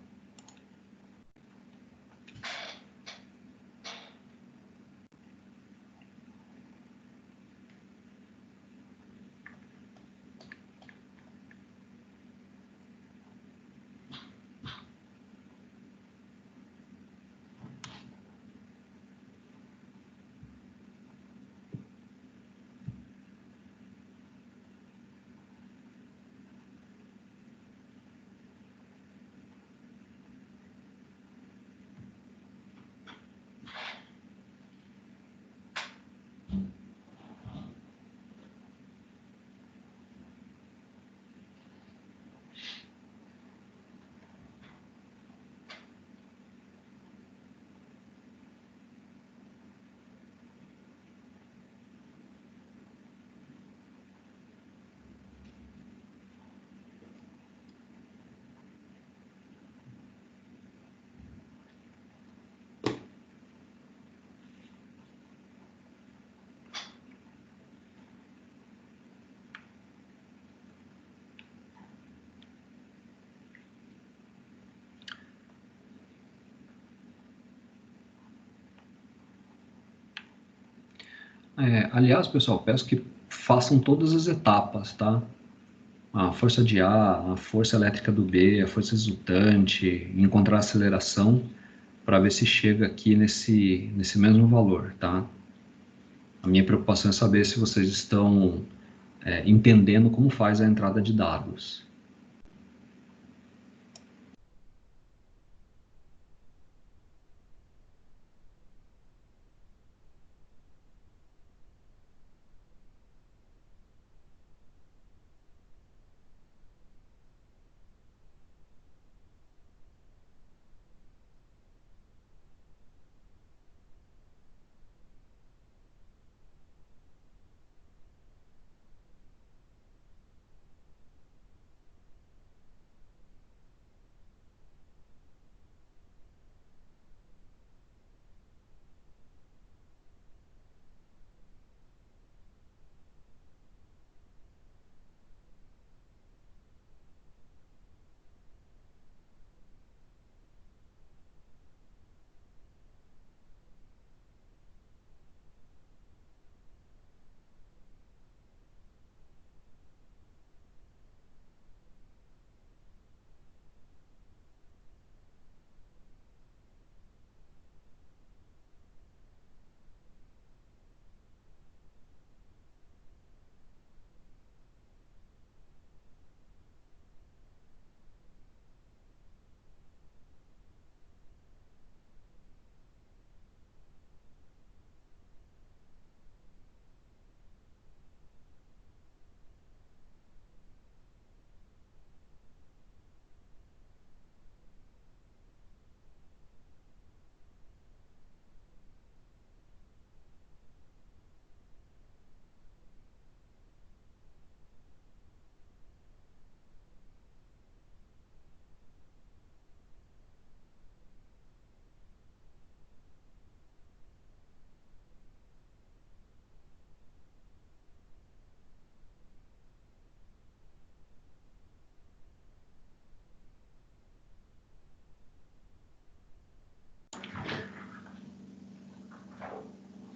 Aliás, pessoal, peço que façam todas as etapas, tá? A força de A, a força elétrica do B, a força resultante, encontrar a aceleração, para ver se chega aqui nesse mesmo valor, tá? A minha preocupação é saber se vocês estão entendendo como faz a entrada de dados.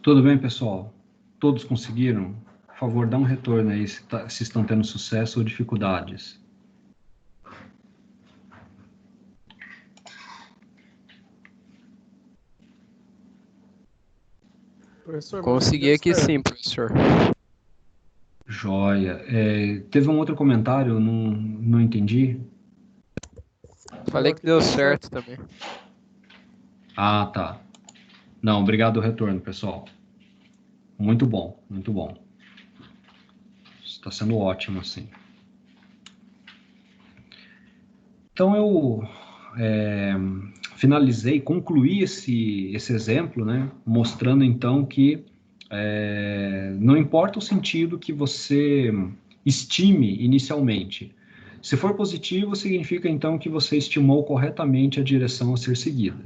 Tudo bem, pessoal? Todos conseguiram? Por favor, dá um retorno aí se estão tendo sucesso ou dificuldades. Professor, Consegui aqui sim, professor. Joia. Teve um outro comentário, não entendi. Falei que deu certo também. Ah, tá. Não, obrigado pelo retorno, pessoal. Muito bom, muito bom. Está sendo ótimo, assim. Então, eu finalizei, concluí esse exemplo, né, mostrando, então, que não importa o sentido que você estime inicialmente. Se for positivo, significa, então, que você estimou corretamente a direção a ser seguida.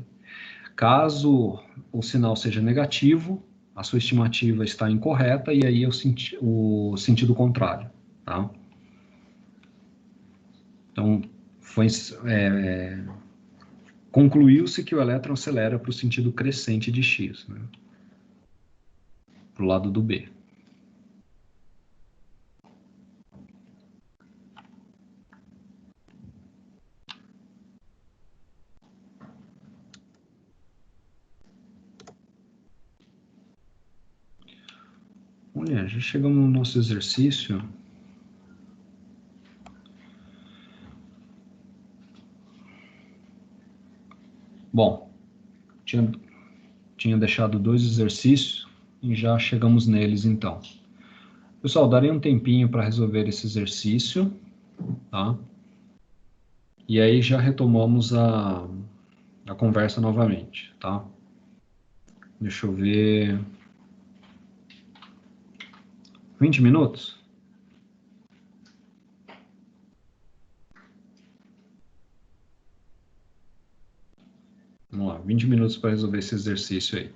Caso o sinal seja negativo, a sua estimativa está incorreta e aí é o sentido contrário, tá? Então, concluiu-se que o elétron acelera para o sentido crescente de x, né? Para o lado do B. Olha, já chegamos no nosso exercício. Bom, tinha deixado 2 exercícios e já chegamos neles, então. Pessoal, darei um tempinho para resolver esse exercício, tá? E aí já retomamos a conversa novamente, tá? Deixa eu ver. 20 minutos? Vamos lá, 20 minutos para resolver esse exercício aí.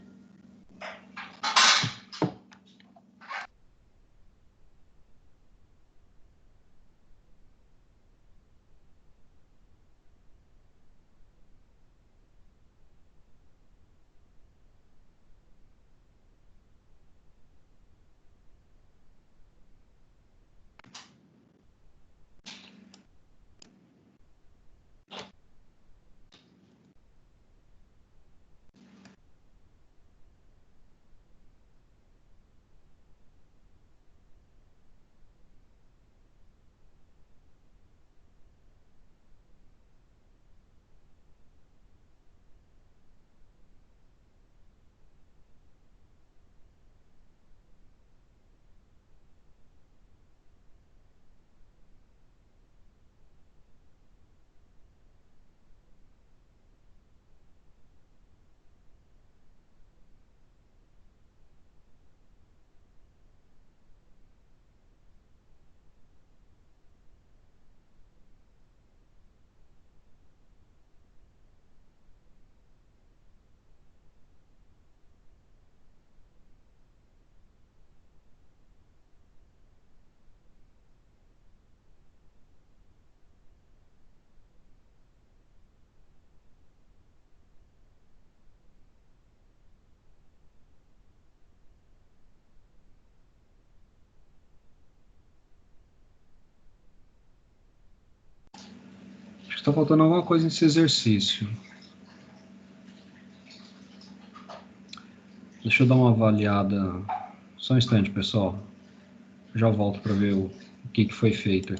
Está faltando alguma coisa nesse exercício. Deixa eu dar uma avaliada. Só um instante, pessoal. Já volto para ver o que foi feito.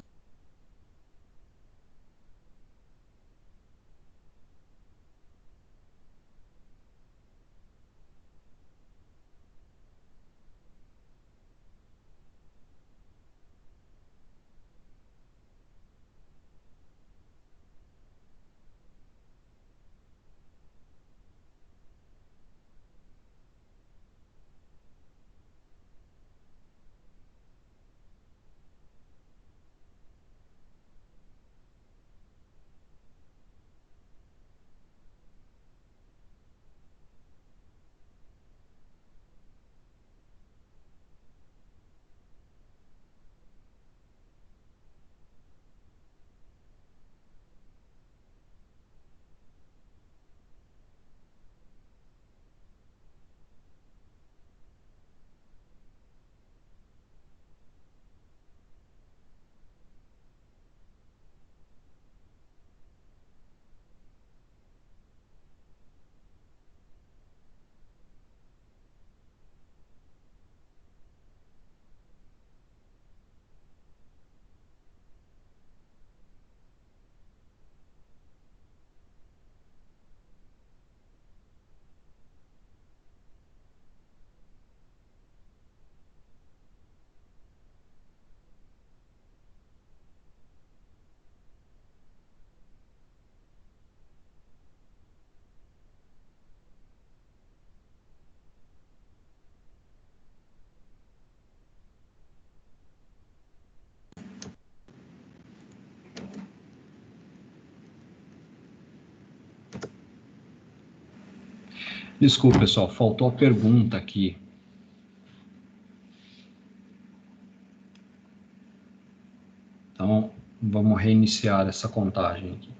Desculpa, pessoal, faltou a pergunta aqui. Então, vamos reiniciar essa contagem aqui.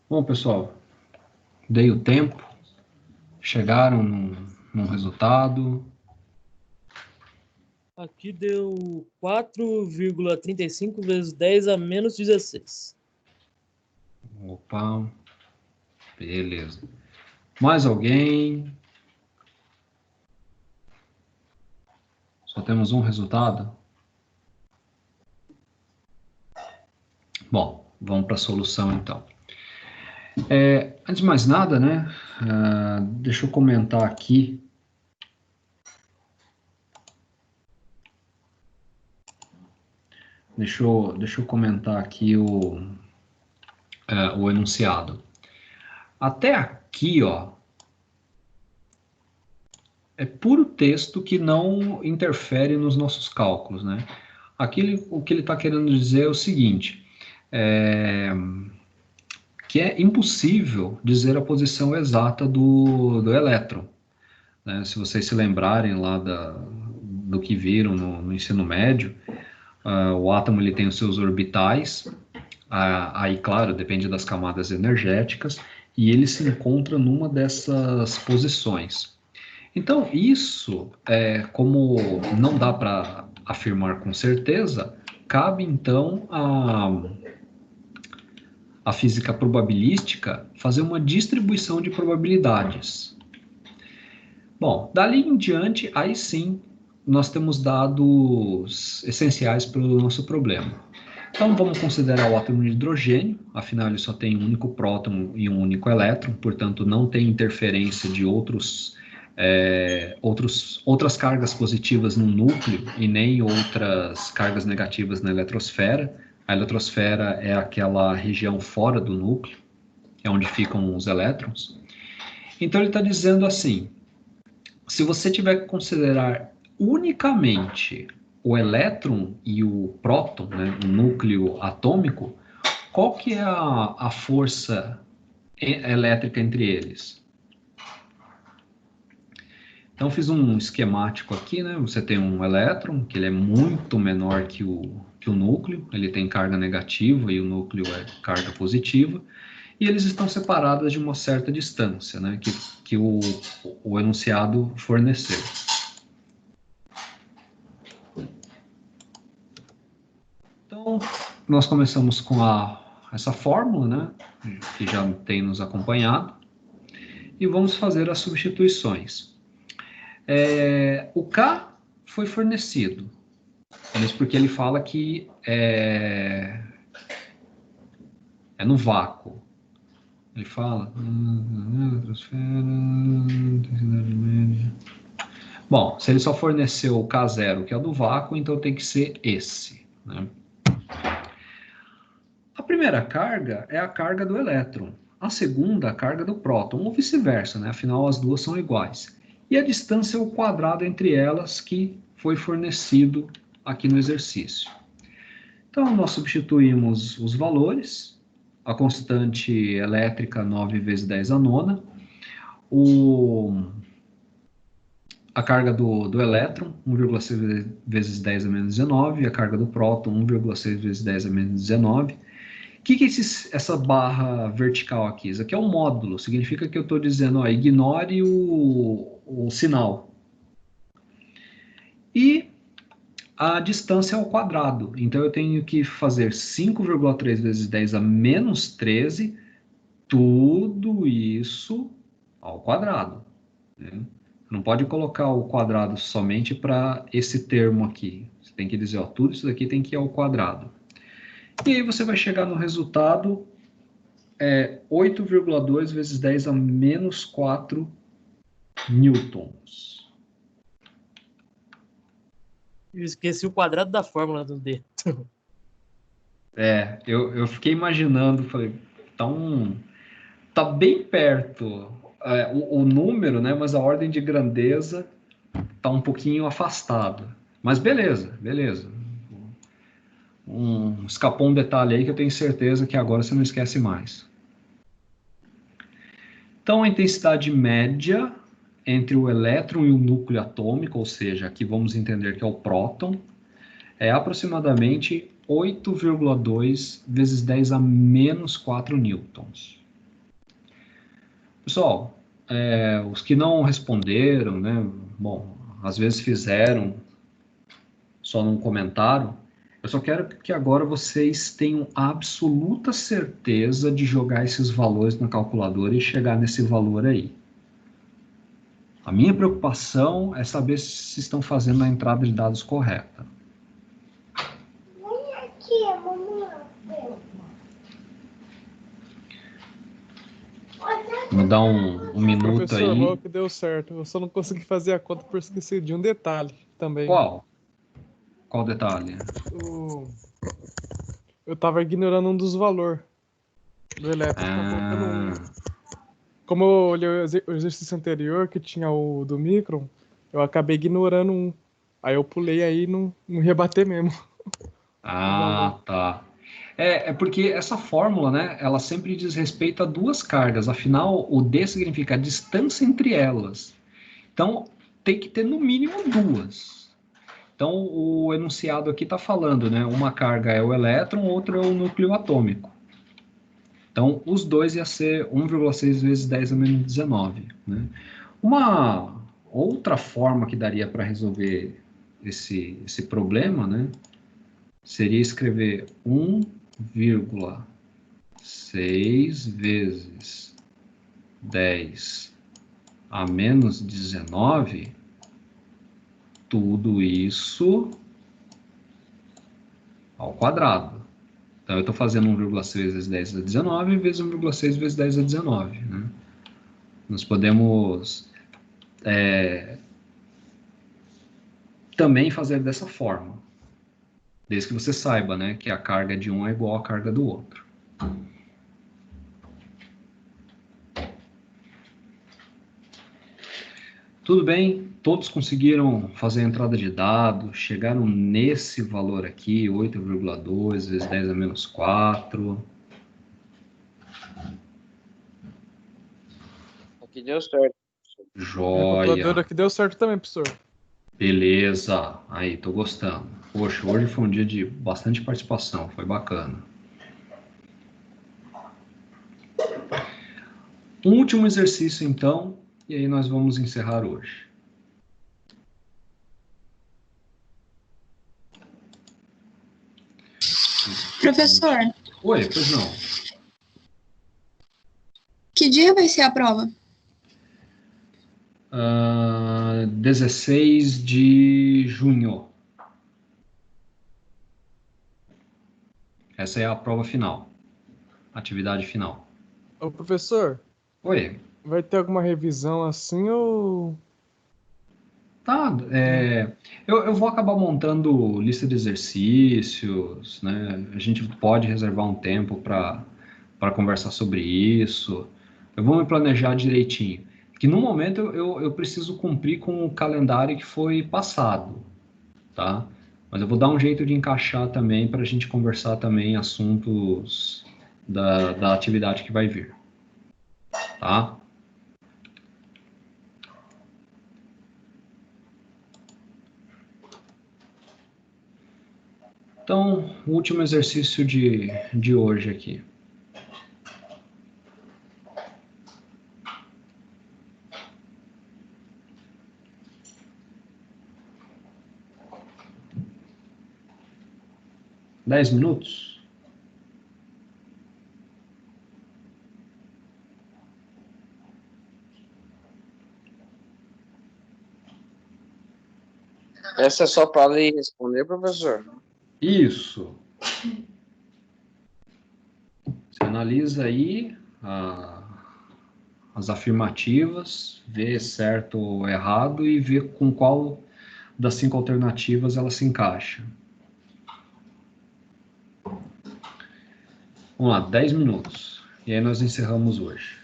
Bom, pessoal, dei o tempo, chegaram num resultado. Aqui deu 4,35 vezes 10 a menos 16. Opa, beleza. Mais alguém? Só temos um resultado? Bom, vamos para a solução então. Antes de mais nada, né? Deixa eu comentar aqui. Deixa eu comentar aqui o enunciado. Até aqui, ó, é puro texto que não interfere nos nossos cálculos, né? Aqui o que ele está querendo dizer é o seguinte, que é impossível dizer a posição exata do elétron, né? Se vocês se lembrarem lá do que viram no ensino médio, o átomo ele tem os seus orbitais, aí, claro, depende das camadas energéticas, e ele se encontra numa dessas posições. Então, isso, como não dá para afirmar com certeza, cabe então a física probabilística fazer uma distribuição de probabilidades. Bom, dali em diante, aí sim, nós temos dados essenciais para o nosso problema. Então, vamos considerar o átomo de hidrogênio, afinal ele só tem um único próton e um único elétron, portanto não tem interferência de outras cargas positivas no núcleo e nem outras cargas negativas na eletrosfera. A eletrosfera é aquela região fora do núcleo, é onde ficam os elétrons. Então ele está dizendo assim, se você tiver que considerar unicamente o elétron e o próton, né, o núcleo atômico, qual que é a força elétrica entre eles? Então, fiz um esquemático aqui, né? Você tem um elétron, que ele é muito menor que o núcleo, ele tem carga negativa e o núcleo é carga positiva, e eles estão separados de uma certa distância, né? Que o enunciado forneceu. Então, nós começamos com essa fórmula, né? Que já tem nos acompanhado, e vamos fazer as substituições. O K foi fornecido, isso porque ele fala que é no vácuo. Ele fala... Bom, se ele só forneceu o K0, que é o do vácuo, então tem que ser esse, né? A primeira carga é a carga do elétron, a segunda a carga do próton, ou vice-versa, né? Afinal as duas são iguais. E a distância é o quadrado entre elas que foi fornecido aqui no exercício. Então, nós substituímos os valores, a constante elétrica 9 vezes 10 a nona, a carga do elétron, 1,6 vezes 10 a menos 19, a carga do próton, 1,6 vezes 10 a menos 19. O que é essa barra vertical aqui? Isso aqui é um módulo, significa que eu estou dizendo, ó, ignore o sinal. E a distância é ao quadrado, então eu tenho que fazer 5,3 vezes 10 a menos 13, tudo isso ao quadrado, né? Não pode colocar o quadrado somente para esse termo aqui, você tem que dizer, ó, tudo isso daqui tem que ir ao quadrado. E aí você vai chegar no resultado 8,2 vezes 10 a menos 4 newtons. Eu esqueci o quadrado da fórmula do D. Eu fiquei imaginando, falei, tá bem perto o número, né? Mas a ordem de grandeza tá um pouquinho afastada. Mas beleza. Escapou um detalhe aí que eu tenho certeza que agora você não esquece mais. Então, a intensidade média entre o elétron e o núcleo atômico, ou seja, aqui vamos entender que é o próton, é aproximadamente 8,2 vezes 10 a menos 4 newtons. Pessoal, os que não responderam, né? Bom, às vezes fizeram, só não comentaram. Eu só quero que agora vocês tenham absoluta certeza de jogar esses valores na calculadora e chegar nesse valor aí. A minha preocupação é saber se estão fazendo a entrada de dados correta. Vamos dar um minuto Professor, aí. falou que deu certo. Eu só não consegui fazer a conta por esquecer de um detalhe também. Qual? Qual detalhe? Eu tava ignorando um dos valores do elétrico. Tá colocando um. Como eu olhei o exercício anterior, que tinha o do micron, eu acabei ignorando um. Aí eu pulei aí e não rebater mesmo. Ah, tá. É porque essa fórmula, né, ela sempre diz respeito a duas cargas. Afinal, o D significa a distância entre elas. Então, tem que ter no mínimo duas. Então, o enunciado aqui está falando, né? Uma carga é o elétron, outra é o núcleo atômico. Então, os dois ia ser 1,6 vezes 10 a menos 19. Né? Uma outra forma que daria para resolver esse problema, né? Seria escrever 1,6 vezes 10 a menos 19, tudo isso ao quadrado. Então, eu estou fazendo 1,6 vezes 10 a 19 vezes 1,6 vezes 10 a 19. Né? Nós podemos também fazer dessa forma, desde que você saiba, né, que a carga de um é igual à carga do outro. Tudo bem? Todos conseguiram fazer a entrada de dados, chegaram nesse valor aqui, 8,2 vezes 10 a menos 4. Aqui deu certo. Minha calculadora Joia. aqui deu certo também, professor. Beleza. Aí, tô gostando. Poxa, hoje foi um dia de bastante participação, foi bacana. Um último exercício, então, e aí nós vamos encerrar hoje. Professor, Oi, pois não. que dia vai ser a prova? 16 de junho. Essa é a prova final. Atividade final. Ô, professor, Oi. vai ter alguma revisão assim ou... Tá, eu vou acabar montando lista de exercícios, né? A gente pode reservar um tempo para conversar sobre isso. Eu vou me planejar direitinho. Que no momento eu preciso cumprir com o calendário que foi passado, tá? Mas eu vou dar um jeito de encaixar também para a gente conversar também assuntos da atividade que vai vir, tá? Então, o último exercício de hoje aqui. Dez minutos? Essa é só para ler e responder, professor? Isso. Você analisa aí as afirmativas, vê certo ou errado e vê com qual das 5 alternativas ela se encaixa. Vamos lá, 10 minutos. E aí nós encerramos hoje.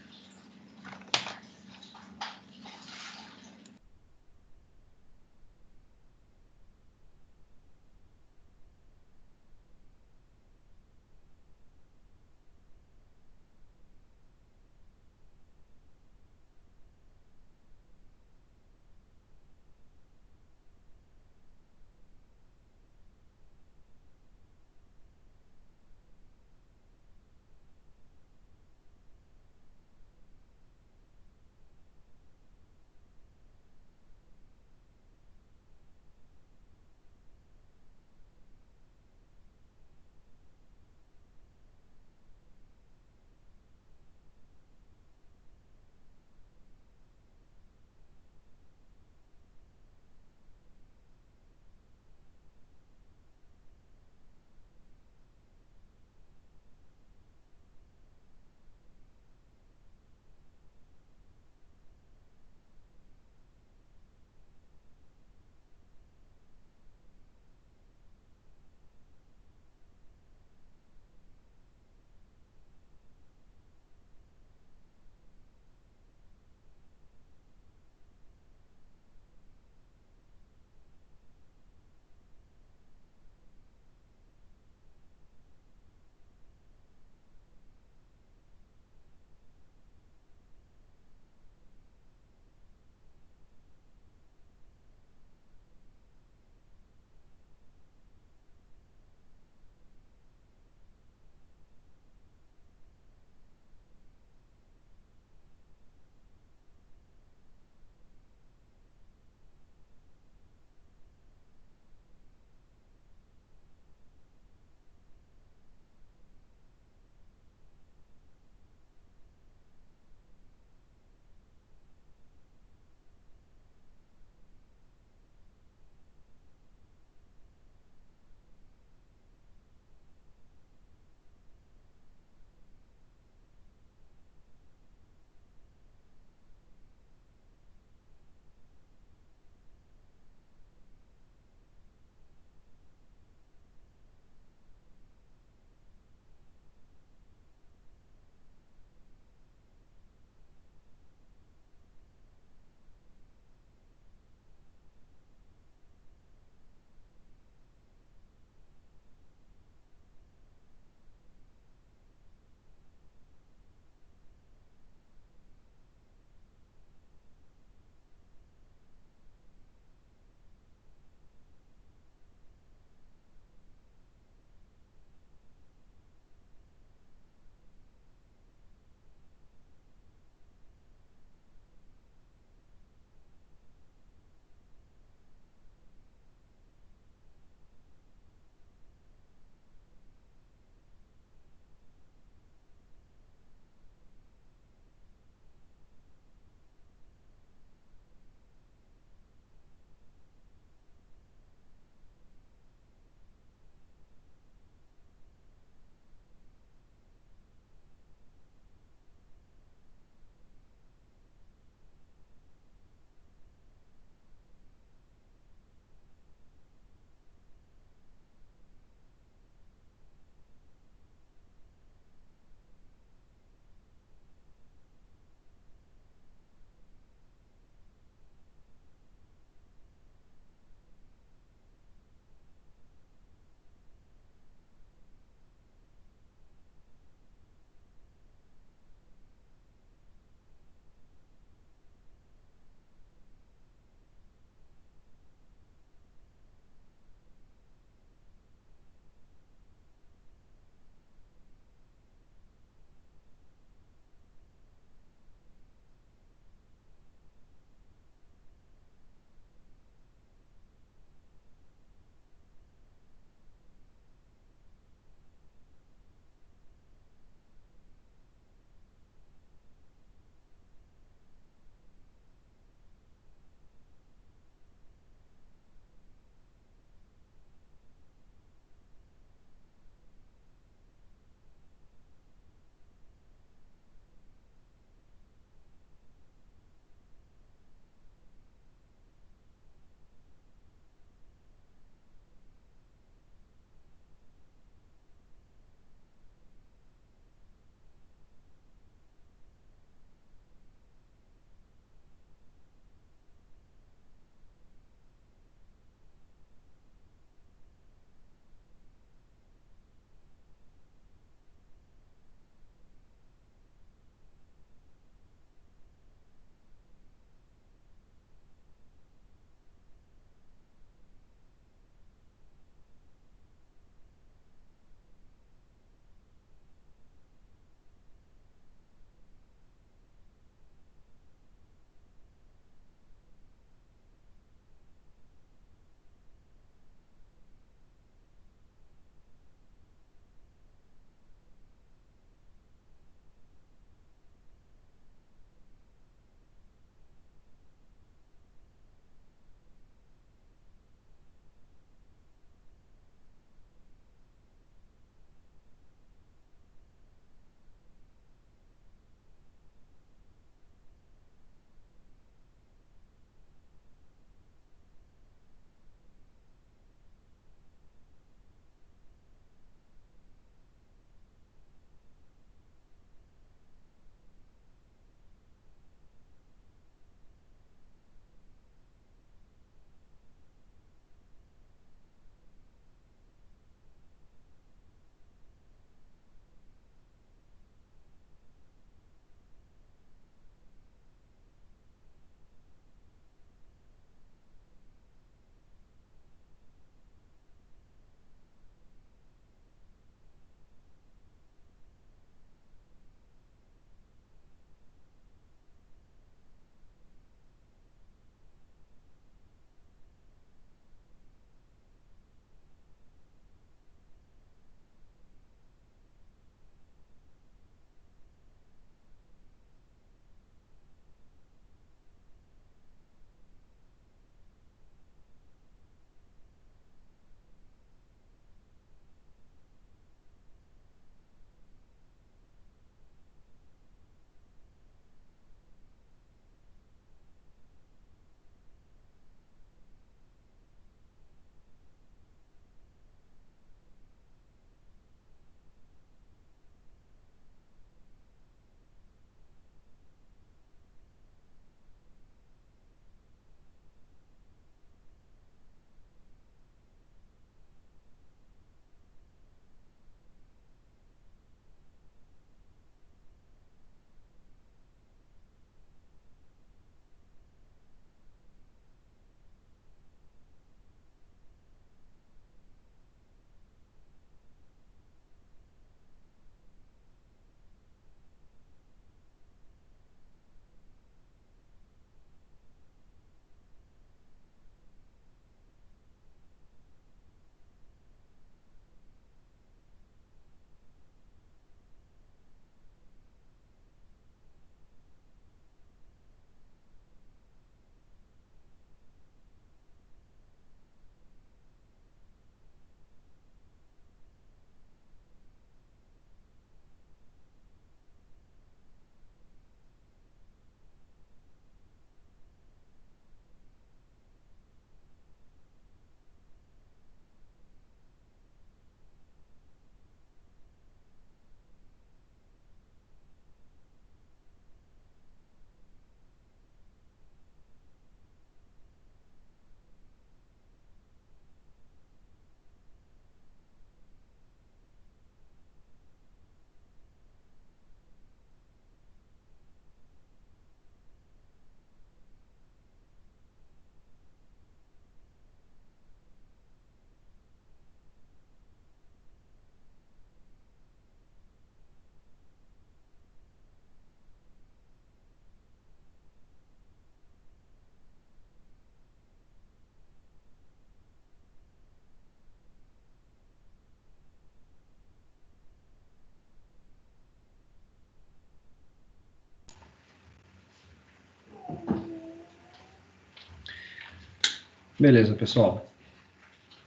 Beleza, pessoal.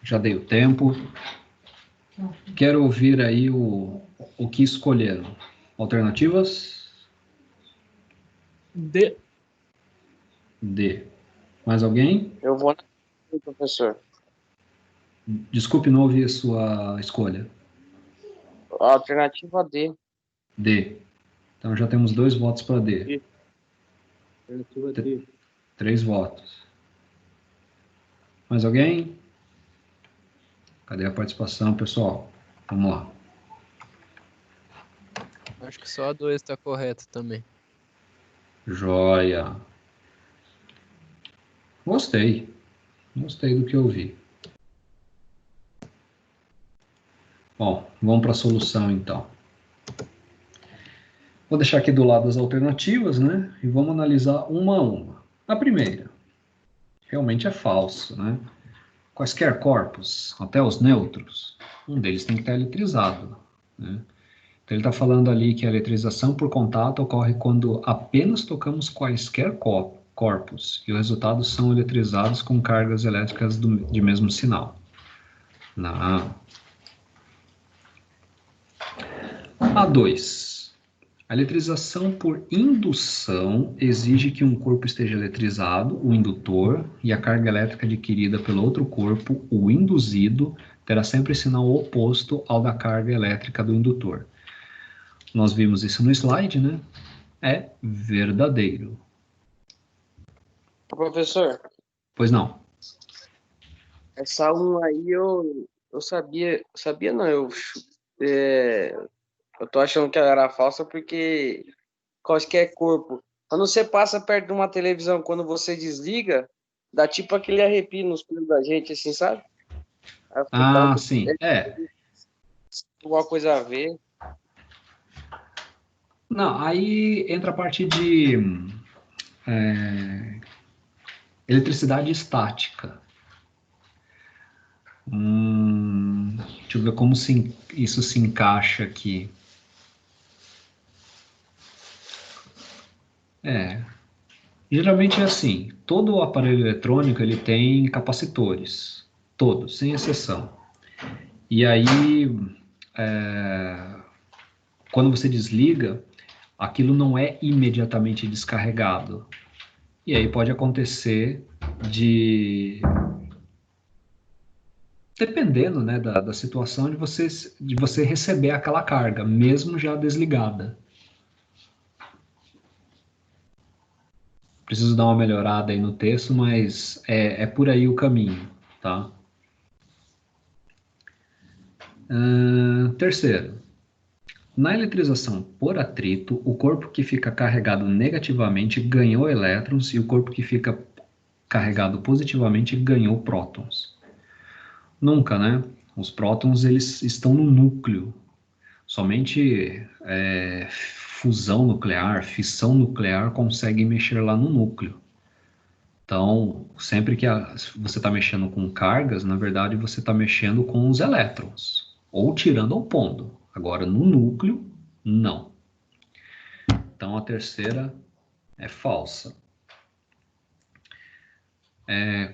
Já dei o tempo. Quero ouvir aí o que escolheram. Alternativas? D. D. Mais alguém? Eu vou na professor. Desculpe, não ouvi a sua escolha. Alternativa D. D. Então já temos 2 votos para D. Alternativa D. 3 votos. Mais alguém? Cadê a participação, pessoal? Vamos lá. Acho que só a 2 está correta também. Joia. Gostei. Gostei do que eu vi. Bom, vamos para a solução então. Vou deixar aqui do lado as alternativas, né? E vamos analisar uma a uma. A primeira, realmente é falso, né? Quaisquer corpos, até os nêutrons, um deles tem que estar eletrizado, né? Então ele está falando ali que a eletrização por contato ocorre quando apenas tocamos quaisquer corpos e os resultados são eletrizados com cargas elétricas de mesmo sinal. Não. A2. A eletrização por indução exige que um corpo esteja eletrizado, o indutor, e a carga elétrica adquirida pelo outro corpo, o induzido, terá sempre sinal oposto ao da carga elétrica do indutor. Nós vimos isso no slide, né? É verdadeiro. Professor, Pois não. essa 1 aí eu sabia não, eu tô achando que ela era falsa porque qualquer corpo, quando você passa perto de uma televisão, quando você desliga, dá tipo aquele arrepio nos pelos da gente, assim, sabe? Aí eu falei, Ah, sim. alguma coisa a ver. Não, aí entra a parte de eletricidade estática. Deixa eu ver como isso se encaixa aqui. Geralmente é assim, todo aparelho eletrônico ele tem capacitores, todos, sem exceção. E aí, quando você desliga, aquilo não é imediatamente descarregado. E aí pode acontecer dependendo, né, da situação, de você receber aquela carga, mesmo já desligada. Preciso dar uma melhorada aí no texto, mas é por aí o caminho, tá? Terceiro, na eletrização por atrito, o corpo que fica carregado negativamente ganhou elétrons e o corpo que fica carregado positivamente ganhou prótons. Nunca, né? Os prótons eles estão no núcleo. Somente fusão nuclear, fissão nuclear consegue mexer lá no núcleo. Então, sempre que você está mexendo com cargas, na verdade você está mexendo com os elétrons, ou tirando ou pondo. Agora, no núcleo, não. Então, a terceira é falsa.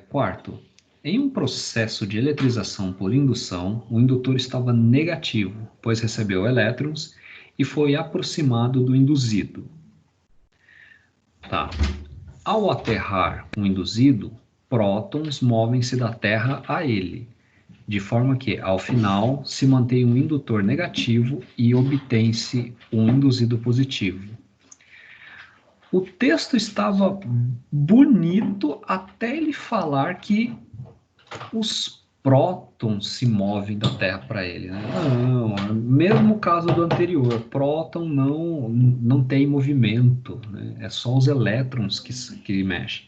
Quarto, em um processo de eletrização por indução, o indutor estava negativo, pois recebeu elétrons e foi aproximado do induzido. Tá. Ao aterrar o induzido, prótons movem-se da Terra a ele, de forma que, ao final, se mantém um indutor negativo e obtém-se um induzido positivo. O texto estava bonito até ele falar que os prótons se movem da Terra para ele, né? Não, mesmo caso do anterior, próton não tem movimento, né? É só os elétrons que mexem.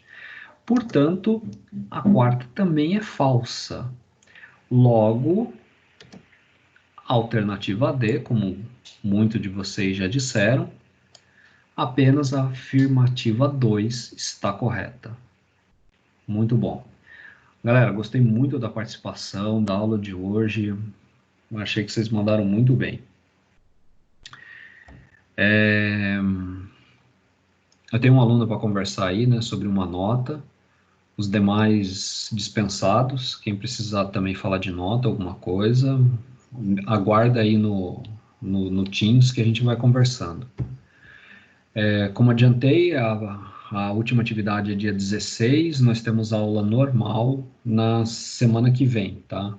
Portanto, a quarta também é falsa. Logo, a alternativa D, como muitos de vocês já disseram, apenas a afirmativa 2 está correta. Muito bom. Galera, gostei muito da participação, da aula de hoje. Achei que vocês mandaram muito bem. Eu tenho um aluno para conversar aí, né, sobre uma nota. os demais dispensados. Quem precisar também falar de nota, alguma coisa, aguarda aí no Teams que a gente vai conversando. Como adiantei, a última atividade é dia 16, nós temos aula normal na semana que vem, tá?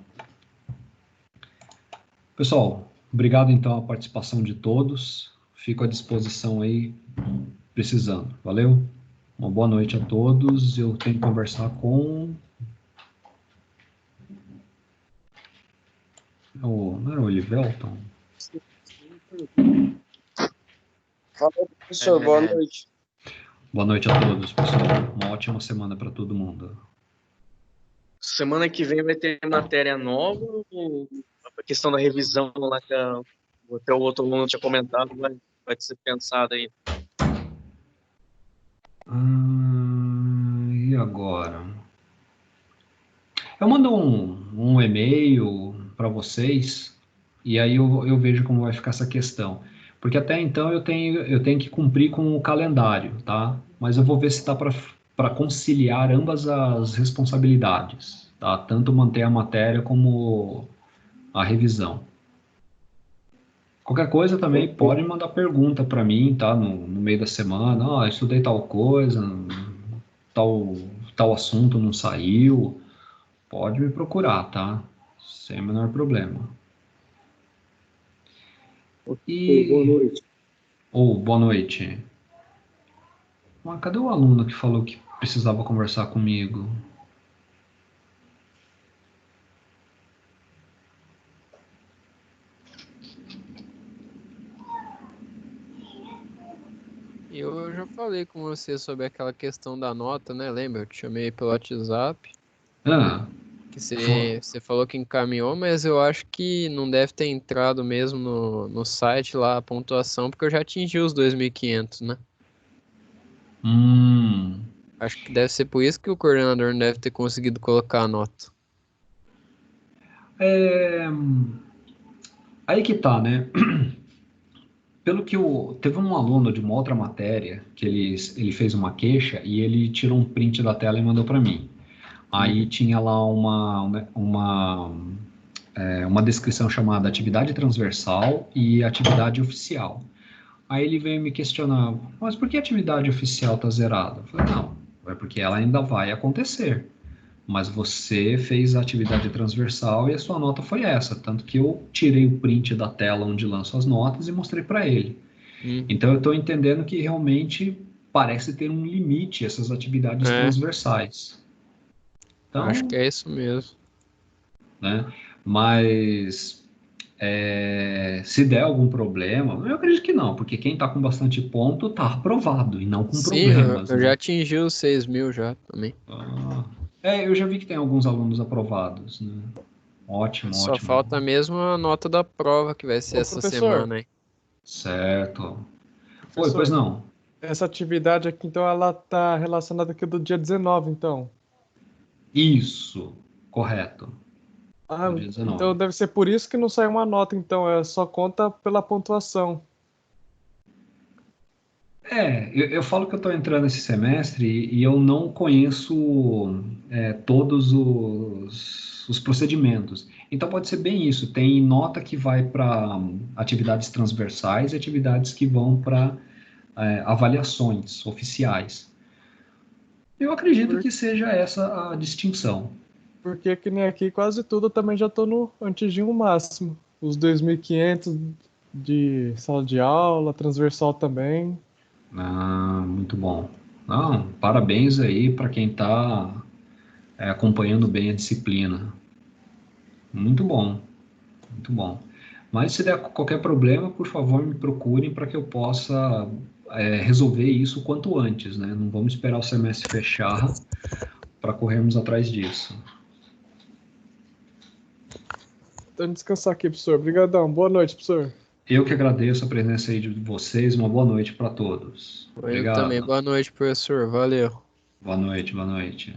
Pessoal, obrigado então a participação de todos. Fico à disposição aí, precisando. Valeu? Uma boa noite a todos. Eu tenho que conversar com... Não era o Olivelton? Fala, professor, boa noite. Boa noite a todos, pessoal. Uma ótima semana para todo mundo. Semana que vem vai ter matéria nova, ou a questão da revisão lá que até o outro aluno tinha comentado vai ser pensada aí. E agora? Eu mando um e-mail para vocês e aí eu vejo como vai ficar essa questão. Porque até então eu tenho que cumprir com o calendário, tá? Mas eu vou ver se dá para conciliar ambas as responsabilidades, tá? Tanto manter a matéria como a revisão. Qualquer coisa também pode mandar pergunta para mim, tá? No meio da semana. Estudei tal coisa, tal assunto não saiu. Pode me procurar, tá? Sem o menor problema. Boa noite. Boa noite. Mas cadê o aluno que falou que precisava conversar comigo? Eu já falei com você sobre aquela questão da nota, né? Lembra? Eu te chamei pelo WhatsApp. Que você falou que encaminhou, mas eu acho que não deve ter entrado mesmo no site lá a pontuação, porque eu já atingi os 2.500, né? Acho que deve ser por isso que o coordenador não deve ter conseguido colocar a nota. Aí que tá, né? Pelo que teve um aluno de uma outra matéria que ele fez uma queixa e ele tirou um print da tela e mandou para mim. Aí tinha lá uma descrição chamada atividade transversal e atividade oficial. Aí ele veio me questionar, mas por que a atividade oficial está zerada? Eu falei, não, é porque ela ainda vai acontecer. Mas você fez a atividade transversal e a sua nota foi essa. Tanto que eu tirei o print da tela onde lanço as notas e mostrei para ele. Então eu estou entendendo que realmente parece ter um limite essas atividades transversais. Então, acho que é isso mesmo. Né? Mas se der algum problema, eu acredito que não, porque quem está com bastante ponto está aprovado e não com problemas. Eu já atingi os 6.000 já também. Eu já vi que tem alguns alunos aprovados, né? Ótimo. Só falta mesmo a nota da prova, que vai ser essa semana aí. Certo. Professor, pois não. Essa atividade aqui, então, ela tá relacionada aqui do dia 19, então? Isso, correto. Dia 19. Então deve ser por isso que não saiu uma nota, então, só conta pela pontuação. Eu falo que eu estou entrando esse semestre e eu não conheço todos os procedimentos. Então pode ser bem isso. Tem nota que vai para atividades transversais e atividades que vão para avaliações oficiais. Eu acredito que seja essa a distinção. Porque que nem aqui quase tudo também já estou no antiginho máximo. Os 2.500 de sala de aula, transversal também. Muito bom. Parabéns aí para quem está acompanhando bem a disciplina. Muito bom, muito bom. Mas se der qualquer problema, por favor, me procurem para que eu possa resolver isso quanto antes, né? Não vamos esperar o semestre fechar para corrermos atrás disso. Então descansar aqui, professor. Obrigadão. Boa noite, professor. Eu que agradeço a presença aí de vocês. Uma boa noite para todos. Obrigado. Eu também. Boa noite, professor. Valeu. Boa noite, boa noite.